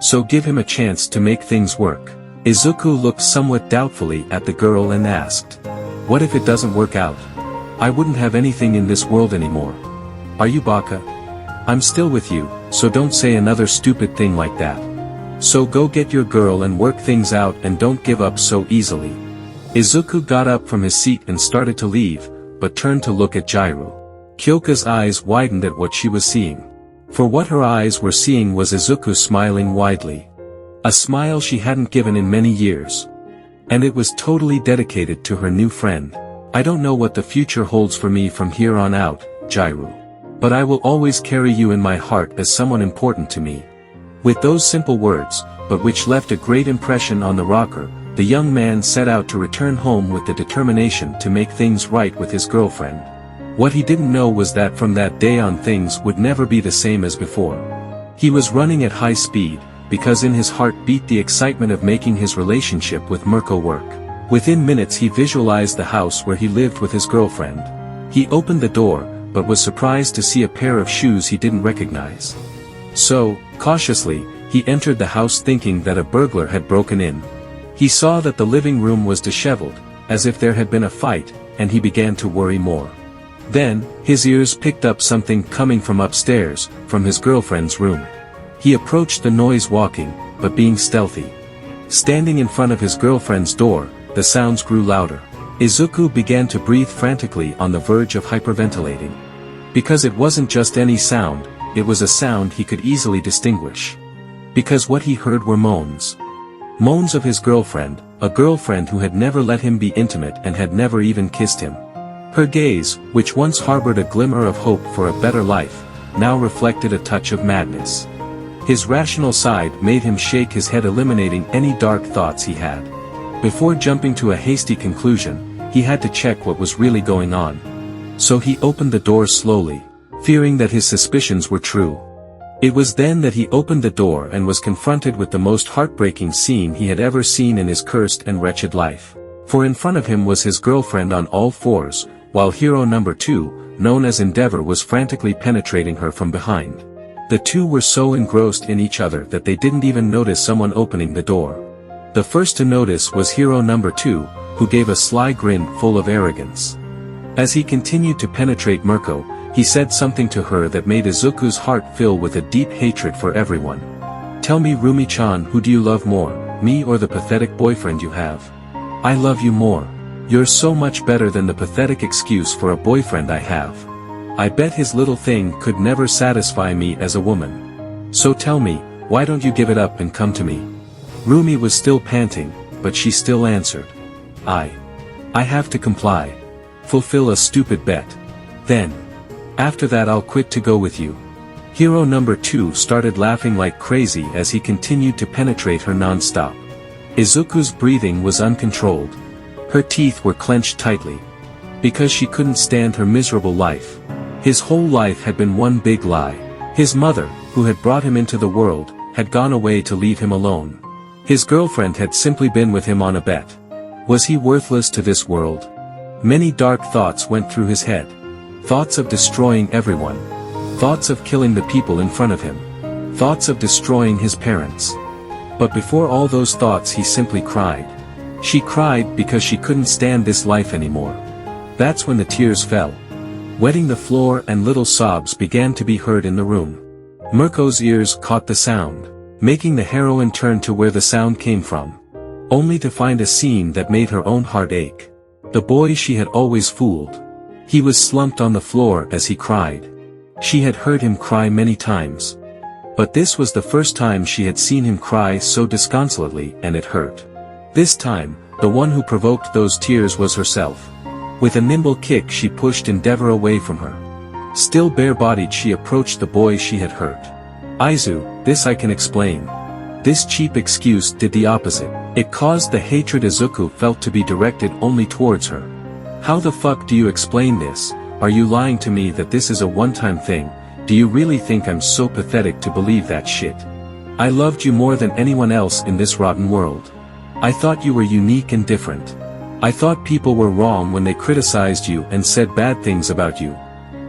So give him a chance to make things work. Izuku looked somewhat doubtfully at the girl and asked. What if it doesn't work out? I wouldn't have anything in this world anymore. Are you Baka? I'm still with you, so don't say another stupid thing like that. So go get your girl and work things out and don't give up so easily. Izuku got up from his seat and started to leave, but turned to look at Jiro. Kyoka's eyes widened at what she was seeing. For what her eyes were seeing was Izuku smiling widely. A smile she hadn't given in many years. And it was totally dedicated to her new friend. I don't know what the future holds for me from here on out, Jiro. But I will always carry you in my heart as someone important to me. With those simple words, but which left a great impression on the rocker, the young man set out to return home with the determination to make things right with his girlfriend. What he didn't know was that from that day on things would never be the same as before. He was running at high speed, because in his heart beat the excitement of making his relationship with Mirko work. Within minutes he visualized the house where he lived with his girlfriend. He opened the door, but was surprised to see a pair of shoes he didn't recognize. So, cautiously, he entered the house thinking that a burglar had broken in. He saw that the living room was disheveled, as if there had been a fight, and he began to worry more. Then, his ears picked up something coming from upstairs, from his girlfriend's room. He approached the noise walking, but being stealthy. Standing in front of his girlfriend's door, the sounds grew louder. Izuku began to breathe frantically on the verge of hyperventilating. Because it wasn't just any sound, it was a sound he could easily distinguish. Because what he heard were moans. Moans of his girlfriend, a girlfriend who had never let him be intimate and had never even kissed him. Her gaze, which once harbored a glimmer of hope for a better life, now reflected a touch of madness. His rational side made him shake his head, eliminating any dark thoughts he had. Before jumping to a hasty conclusion, he had to check what was really going on. So he opened the door slowly, fearing that his suspicions were true. It was then that he opened the door and was confronted with the most heartbreaking scene he had ever seen in his cursed and wretched life. For in front of him was his girlfriend on all fours, while hero number 2, known as Endeavor, was frantically penetrating her from behind. The two were so engrossed in each other that they didn't even notice someone opening the door. The first to notice was hero number 2, who gave a sly grin full of arrogance. As he continued to penetrate Mirko, he said something to her that made Izuku's heart fill with a deep hatred for everyone. "Tell me, Rumi-chan, who do you love more, me or the pathetic boyfriend you have?" "I love you more. You're so much better than the pathetic excuse for a boyfriend I have. I bet his little thing could never satisfy me as a woman. So tell me, why don't you give it up and come to me?" Rumi was still panting, but she still answered. I have to comply. Fulfill a stupid bet. Then. After that I'll quit to go with you. Hero number 2 started laughing like crazy as he continued to penetrate her non-stop. Izuku's breathing was uncontrolled. Her teeth were clenched tightly. Because she couldn't stand her miserable life. His whole life had been one big lie. His mother, who had brought him into the world, had gone away to leave him alone. His girlfriend had simply been with him on a bet. Was he worthless to this world? Many dark thoughts went through his head. Thoughts of destroying everyone. Thoughts of killing the people in front of him. Thoughts of destroying his parents. But before all those thoughts he simply cried. She cried because she couldn't stand this life anymore. That's when the tears fell, wetting the floor, and little sobs began to be heard in the room. Mirko's ears caught the sound, making the heroine turn to where the sound came from. Only to find a scene that made her own heart ache. The boy she had always fooled. He was slumped on the floor as he cried. She had heard him cry many times. But this was the first time she had seen him cry so disconsolately, and it hurt. This time, the one who provoked those tears was herself. With a nimble kick she pushed Endeavor away from her. Still bare-bodied she approached the boy she had hurt. "Izu, this I can explain." This cheap excuse did the opposite. It caused the hatred Izuku felt to be directed only towards her. "How the fuck do you explain this? Are you lying to me that this is a one-time thing? Do you really think I'm so pathetic to believe that shit? I loved you more than anyone else in this rotten world. I thought you were unique and different. I thought people were wrong when they criticized you and said bad things about you.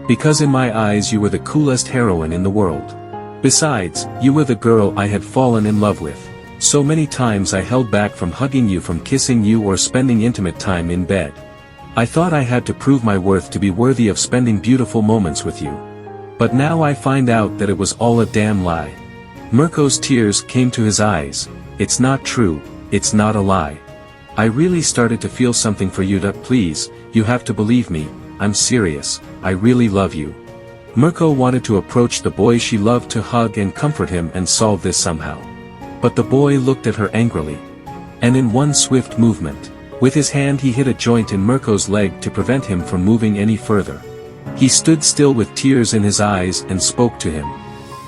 Because in my eyes you were the coolest heroine in the world. Besides, you were the girl I had fallen in love with. So many times I held back from hugging you, from kissing you, or spending intimate time in bed. I thought I had to prove my worth to be worthy of spending beautiful moments with you. But now I find out that it was all a damn lie." Mirko's tears came to his eyes. "It's not true, it's not a lie. I really started to feel something for you. Please, you have to believe me, I'm serious, I really love you." Mirko wanted to approach the boy she loved to hug and comfort him and solve this somehow. But the boy looked at her angrily. And in one swift movement, with his hand he hit a joint in Mirko's leg to prevent him from moving any further. He stood still with tears in his eyes and spoke to him.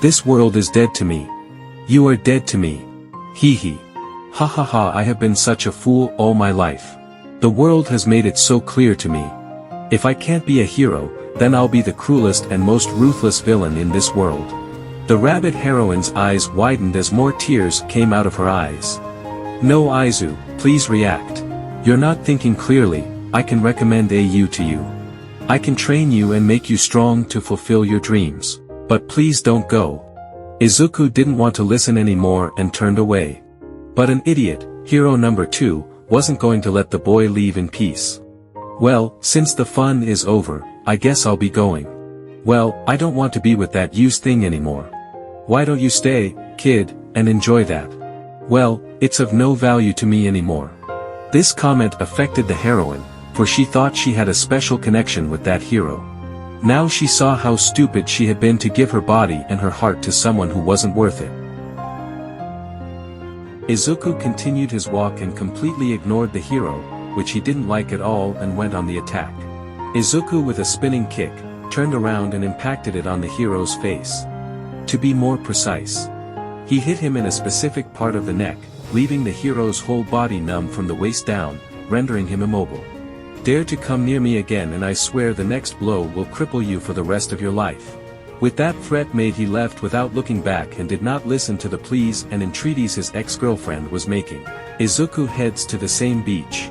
"This world is dead to me. You are dead to me. Hee hee. Ha ha ha, I have been such a fool all my life. The world has made it so clear to me. If I can't be a hero, then I'll be the cruelest and most ruthless villain in this world." The rabbit heroine's eyes widened as more tears came out of her eyes. "No, Izu, please react. You're not thinking clearly. I can recommend AU to you. I can train you and make you strong to fulfill your dreams. But please don't go." Izuku didn't want to listen anymore and turned away. But an idiot, hero number 2, wasn't going to let the boy leave in peace. "Well, since the fun is over, I guess I'll be going. Well, I don't want to be with that used thing anymore. Why don't you stay, kid, and enjoy that? Well, it's of no value to me anymore." This comment affected the heroine, for she thought she had a special connection with that hero. Now she saw how stupid she had been to give her body and her heart to someone who wasn't worth it. Izuku continued his walk and completely ignored the hero, which he didn't like at all, and went on the attack. Izuku, with a spinning kick, turned around and impacted it on the hero's face. To be more precise, he hit him in a specific part of the neck, leaving the hero's whole body numb from the waist down, rendering him immobile. "Dare to come near me again and I swear the next blow will cripple you for the rest of your life." With that threat made, he left without looking back and did not listen to the pleas and entreaties his ex-girlfriend was making. Izuku heads to the same beach.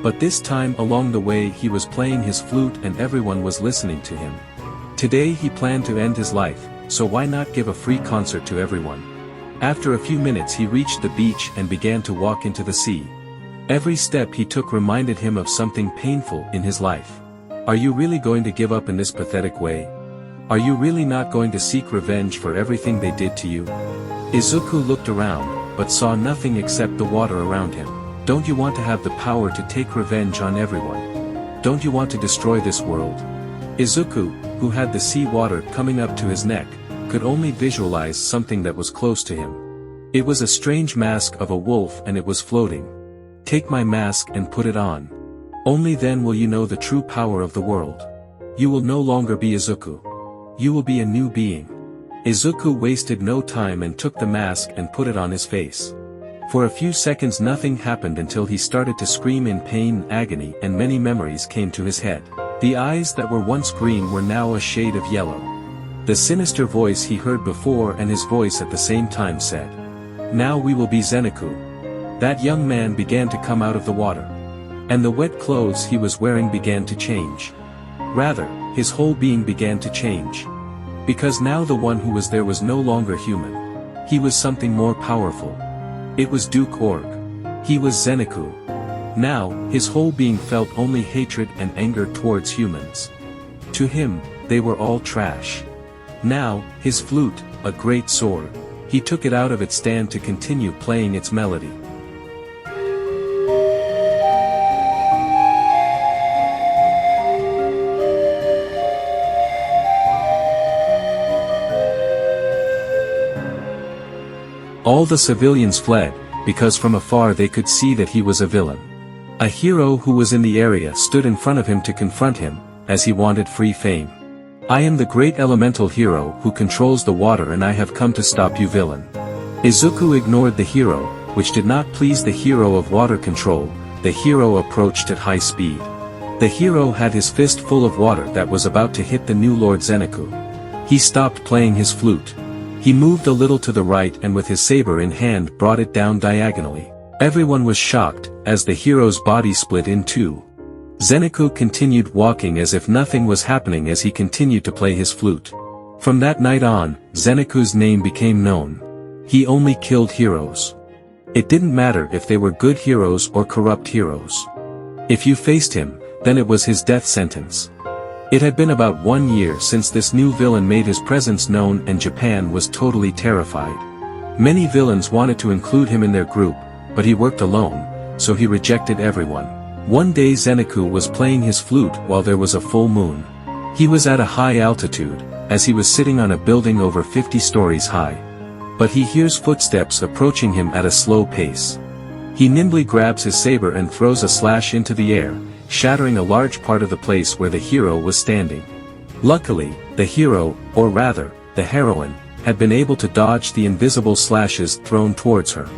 But this time along the way he was playing his flute and everyone was listening to him. Today he planned to end his life, so why not give a free concert to everyone? After a few minutes he reached the beach and began to walk into the sea. Every step he took reminded him of something painful in his life. Are you really going to give up in this pathetic way? Are you really not going to seek revenge for everything they did to you? Izuku looked around, but saw nothing except the water around him. Don't you want to have the power to take revenge on everyone? Don't you want to destroy this world? Izuku, who had the sea water coming up to his neck, could only visualize something that was close to him. It was a strange mask of a wolf and it was floating. Take my mask and put it on. Only then will you know the true power of the world. You will no longer be Izuku. You will be a new being. Izuku wasted no time and took the mask and put it on his face. For a few seconds nothing happened until he started to scream in pain and agony and many memories came to his head. The eyes that were once green were now a shade of yellow. The sinister voice he heard before and his voice at the same time said, "Now we will be Zenaku." That young man began to come out of the water. And the wet clothes he was wearing began to change. Rather, his whole being began to change. Because now the one who was there was no longer human. He was something more powerful. It was Duke Org. He was Zenaku. Now, his whole being felt only hatred and anger towards humans. To him, they were all trash. Now, his flute, a great sword, he took it out of its stand to continue playing its melody. All the civilians fled, because from afar they could see that he was a villain. A hero who was in the area stood in front of him to confront him, as he wanted free fame. "I am the great elemental hero who controls the water and I have come to stop you, villain." Izuku ignored the hero, which did not please the hero of water control. The hero approached at high speed. The hero had his fist full of water that was about to hit the new Lord Zenaku. He stopped playing his flute. He moved a little to the right and with his saber in hand brought it down diagonally. Everyone was shocked, as the hero's body split in two. Zenaku continued walking as if nothing was happening as he continued to play his flute. From that night on, Zenaku's name became known. He only killed heroes. It didn't matter if they were good heroes or corrupt heroes. If you faced him, then it was his death sentence. It had been about 1 year since this new villain made his presence known and Japan was totally terrified. Many villains wanted to include him in their group, but he worked alone, so he rejected everyone. One day Zenaku was playing his flute while there was a full moon. He was at a high altitude, as he was sitting on a building over 50 stories high. But he hears footsteps approaching him at a slow pace. He nimbly grabs his saber and throws a slash into the air, shattering a large part of the place where the hero was standing. Luckily, the hero, or rather, the heroine, had been able to dodge the invisible slashes thrown towards her.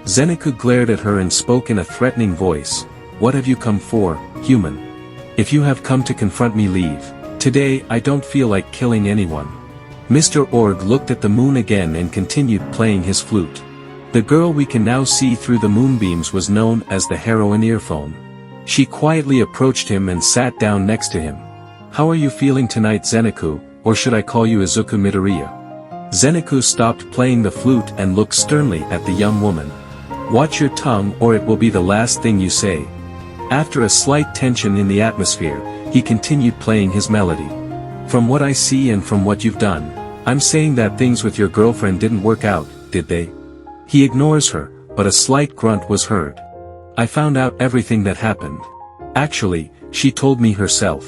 Zenaku glared at her and spoke in a threatening voice, "What have you come for, human? If you have come to confront me, leave. Today I don't feel like killing anyone." Mr. Org looked at the moon again and continued playing his flute. The girl we can now see through the moonbeams was known as the heroine Earphone. She quietly approached him and sat down next to him. "How are you feeling tonight, Zenaku, or should I call you Izuku Midoriya?" Zenaku stopped playing the flute and looked sternly at the young woman. "Watch your tongue or it will be the last thing you say." After a slight tension in the atmosphere, he continued playing his melody. "From what I see and from what you've done, I'm saying that things with your girlfriend didn't work out, did they?" He ignores her, but a slight grunt was heard. "I found out everything that happened. Actually, she told me herself.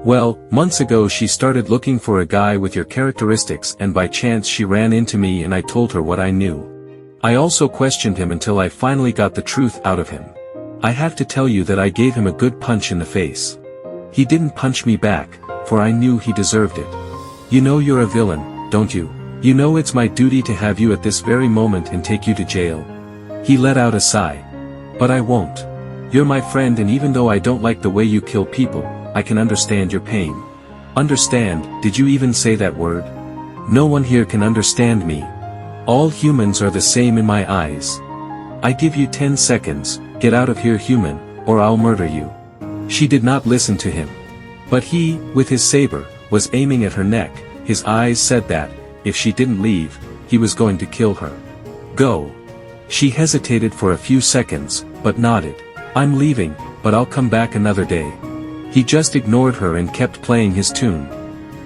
Well, months ago she started looking for a guy with your characteristics and by chance she ran into me and I told her what I knew. I also questioned him until I finally got the truth out of him. I have to tell you that I gave him a good punch in the face. He didn't punch me back, for I knew he deserved it. You know you're a villain, don't you? You know it's my duty to have you at this very moment and take you to jail." He let out a sigh. "But I won't. You're my friend and even though I don't like the way you kill people, I can understand your pain." "Understand, did you even say that word? No one here can understand me. All humans are the same in my eyes. I give you 10 seconds, get out of here human, or I'll murder you." She did not listen to him. But he, with his saber, was aiming at her neck. His eyes said that, if she didn't leave, he was going to kill her. "Go." She hesitated for a few seconds, but nodded. "I'm leaving, but I'll come back another day." He just ignored her and kept playing his tune.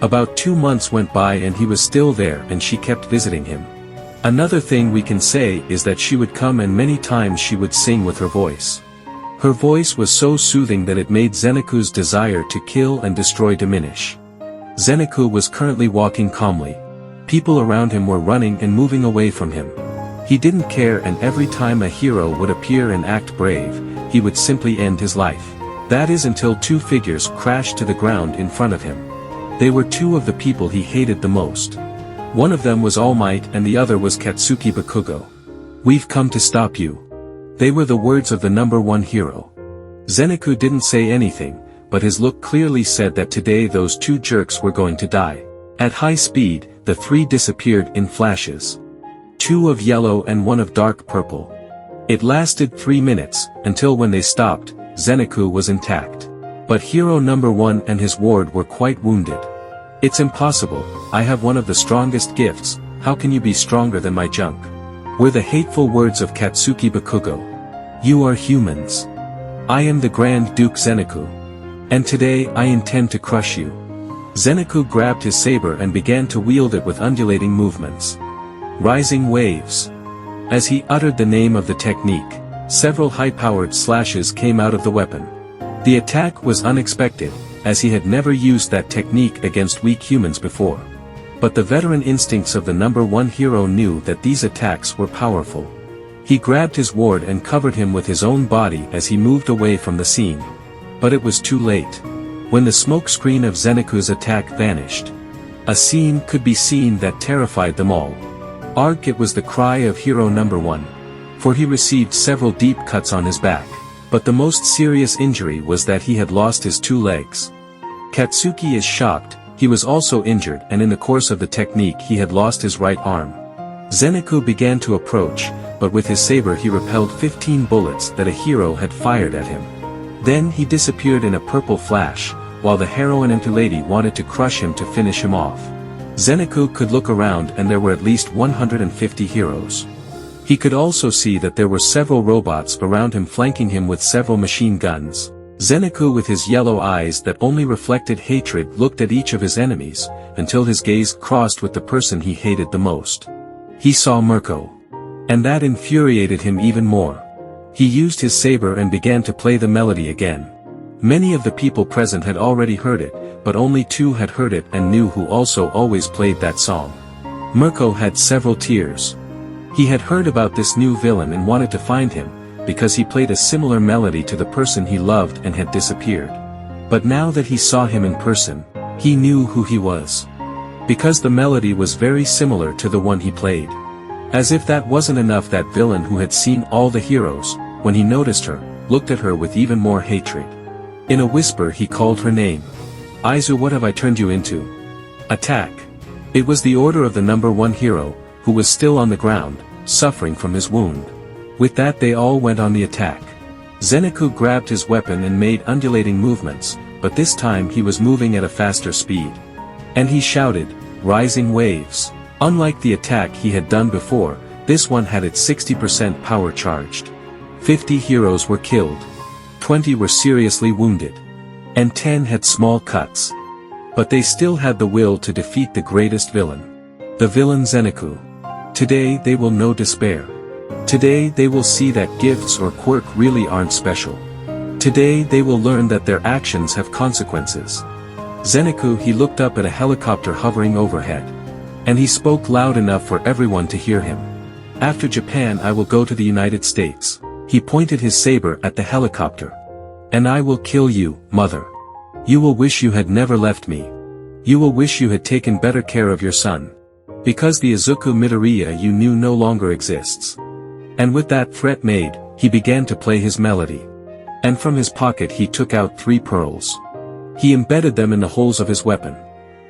About 2 months went by and he was still there and she kept visiting him. Another thing we can say is that she would come and many times she would sing with her voice. Her voice was so soothing that it made Zenaku's desire to kill and destroy diminish. Zenaku was currently walking calmly. People around him were running and moving away from him. He didn't care, and every time a hero would appear and act brave, he would simply end his life. That is until 2 figures crashed to the ground in front of him. They were 2 of the people he hated the most. One of them was All Might and the other was Katsuki Bakugo. "We've come to stop you." They were the words of the number 1 hero. Zenaku didn't say anything, but his look clearly said that today those 2 jerks were going to die. At high speed, the 3 disappeared in flashes. 2 of yellow and 1 of dark purple. It lasted 3 minutes, until when they stopped, Zenaku was intact. But hero number 1 and his ward were quite wounded. "It's impossible, I have one of the strongest gifts, how can you be stronger than my junk?" were the hateful words of Katsuki Bakugo. "You are humans. I am the Grand Duke Zenaku. And today I intend to crush you." Zenaku grabbed his saber and began to wield it with undulating movements. Rising waves. As he uttered the name of the technique, several high-powered slashes came out of the weapon. The attack was unexpected, as he had never used that technique against weak humans before. But the veteran instincts of the number 1 hero knew that these attacks were powerful. He grabbed his ward and covered him with his own body as he moved away from the scene. But it was too late. When the smoke screen of Zenaku's attack vanished, a scene could be seen that terrified them all. Arg! It was the cry of hero number 1. For he received several deep cuts on his back. But the most serious injury was that he had lost his 2 legs. Katsuki is shocked, he was also injured, and in the course of the technique he had lost his right arm. Zenaku began to approach, but with his saber he repelled 15 bullets that a hero had fired at him. Then he disappeared in a purple flash, while the heroine and lady wanted to crush him to finish him off. Zenaku could look around and there were at least 150 heroes. He could also see that there were several robots around him flanking him with several machine guns. Zenaku with his yellow eyes that only reflected hatred looked at each of his enemies, until his gaze crossed with the person he hated the most. He saw Mirko. And that infuriated him even more. He used his saber and began to play the melody again. Many of the people present had already heard it, but only 2 had heard it and knew who also always played that song. Mirko had several tears. He had heard about this new villain and wanted to find him, because he played a similar melody to the person he loved and had disappeared. But now that he saw him in person, he knew who he was. Because the melody was very similar to the one he played. As if that wasn't enough, that villain who had seen all the heroes, when he noticed her, looked at her with even more hatred. In a whisper he called her name. "Izu, what have I turned you into? Attack!" It was the order of the number 1 hero, who was still on the ground, suffering from his wound. With that they all went on the attack. Zenaku grabbed his weapon and made undulating movements, but this time he was moving at a faster speed. And he shouted, "Rising waves!" Unlike the attack he had done before, this one had its 60% power charged. 50 heroes were killed. 20 were seriously wounded. And 10 had small cuts. But they still had the will to defeat the greatest villain. The villain Zenaku. Today they will know despair. Today they will see that gifts or quirk really aren't special. Today they will learn that their actions have consequences. Zenaku, he looked up at a helicopter hovering overhead. And he spoke loud enough for everyone to hear him. "After Japan I will go to the United States." He pointed his saber at the helicopter. "And I will kill you, mother. You will wish you had never left me. You will wish you had taken better care of your son. Because the Izuku Midoriya you knew no longer exists." And with that threat made, he began to play his melody. And from his pocket he took out 3 pearls. He embedded them in the holes of his weapon.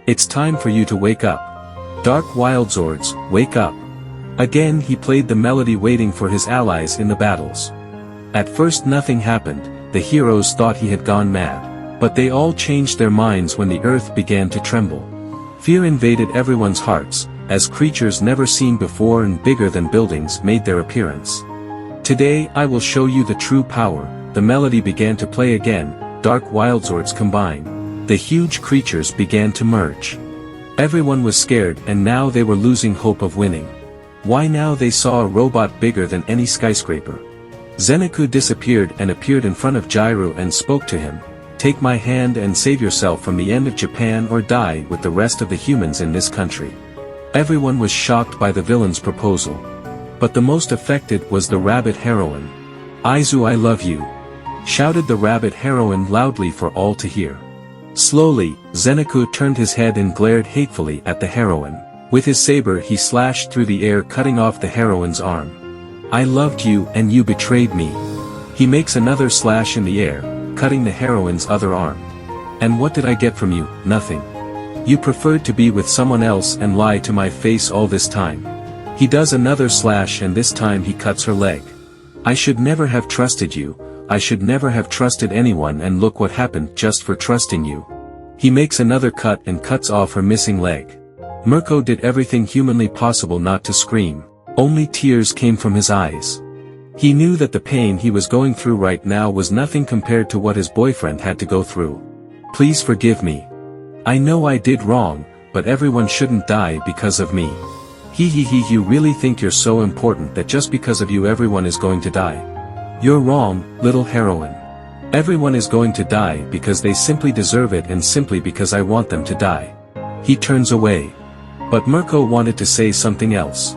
"It's time for you to wake up. Dark Wildzords, wake up." Again he played the melody, waiting for his allies in the battles. At first nothing happened, the heroes thought he had gone mad. But they all changed their minds when the earth began to tremble. Fear invaded everyone's hearts, as creatures never seen before and bigger than buildings made their appearance. Today I will show you the true power. The melody began to play again, dark wildswords combine. The huge creatures began to merge. Everyone was scared and now they were losing hope of winning. Why now they saw a robot bigger than any skyscraper. Zenaku disappeared and appeared in front of Jiro and spoke to him. Take my hand and save yourself from the end of Japan or die with the rest of the humans in this country. Everyone was shocked by the villain's proposal. But the most affected was the rabbit heroine. Izu, I love you, shouted the rabbit heroine loudly for all to hear. Slowly, Zenaku turned his head and glared hatefully at the heroine. With his saber he slashed through the air, cutting off the heroine's arm. I loved you and you betrayed me. He makes another slash in the air, cutting the heroine's other arm. And what did I get from you? Nothing. You preferred to be with someone else and lie to my face all this time. He does another slash and this time he cuts her leg. I should never have trusted you. I should never have trusted anyone, and look what happened just for trusting you. He makes another cut and cuts off her missing leg. Mirko did everything humanly possible not to scream. Only tears came from his eyes. He knew that the pain he was going through right now was nothing compared to what his boyfriend had to go through. Please forgive me. I know I did wrong, but everyone shouldn't die because of me. You really think you're so important that just because of you everyone is going to die? You're wrong, little heroine. Everyone is going to die because they simply deserve it and simply because I want them to die. He turns away. But Mirko wanted to say something else.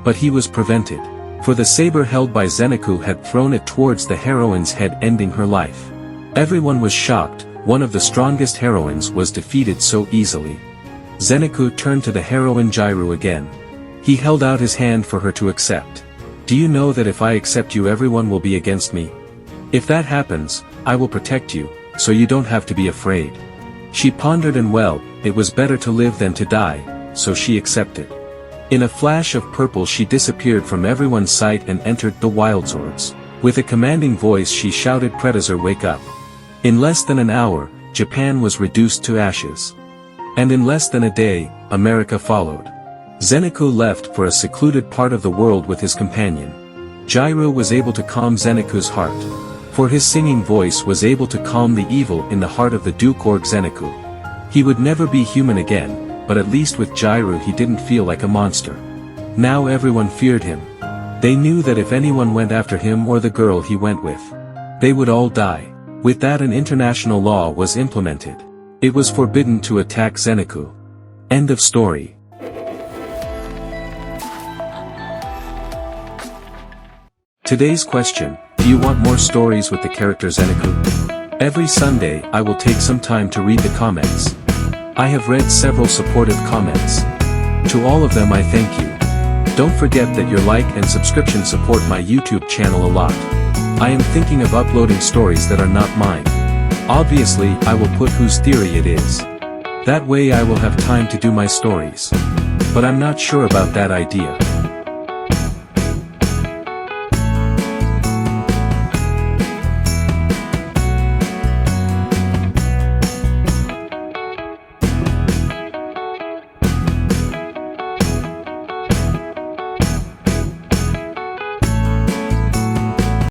But he was prevented. For the saber held by Zenaku had thrown it towards the heroine's head, ending her life. Everyone was shocked. One of the strongest heroines was defeated so easily. Zenaku turned to the heroine Jiro again. He held out his hand for her to accept. Do you know that if I accept you everyone will be against me? If that happens, I will protect you, so you don't have to be afraid. She pondered and well, it was better to live than to die, so she accepted. In a flash of purple she disappeared from everyone's sight and entered the wildswords. With a commanding voice she shouted, Predator, wake up. In less than an hour, Japan was reduced to ashes. And in less than a day, America followed. Zenaku left for a secluded part of the world with his companion. Jiro was able to calm Zenaku's heart. For his singing voice was able to calm the evil in the heart of the Duke Org Zenaku. He would never be human again, but at least with Jiro he didn't feel like a monster. Now everyone feared him. They knew that if anyone went after him or the girl he went with, they would all die. With that an international law was implemented. It was forbidden to attack Zenaku. End of story. Today's question, do you want more stories with the character Zenaku? Every Sunday I will take some time to read the comments. I have read several supportive comments. To all of them I thank you. Don't forget that your like and subscription support my YouTube channel a lot. I am thinking of uploading stories that are not mine. Obviously I will put whose theory it is. That way I will have time to do my stories. But I'm not sure about that idea.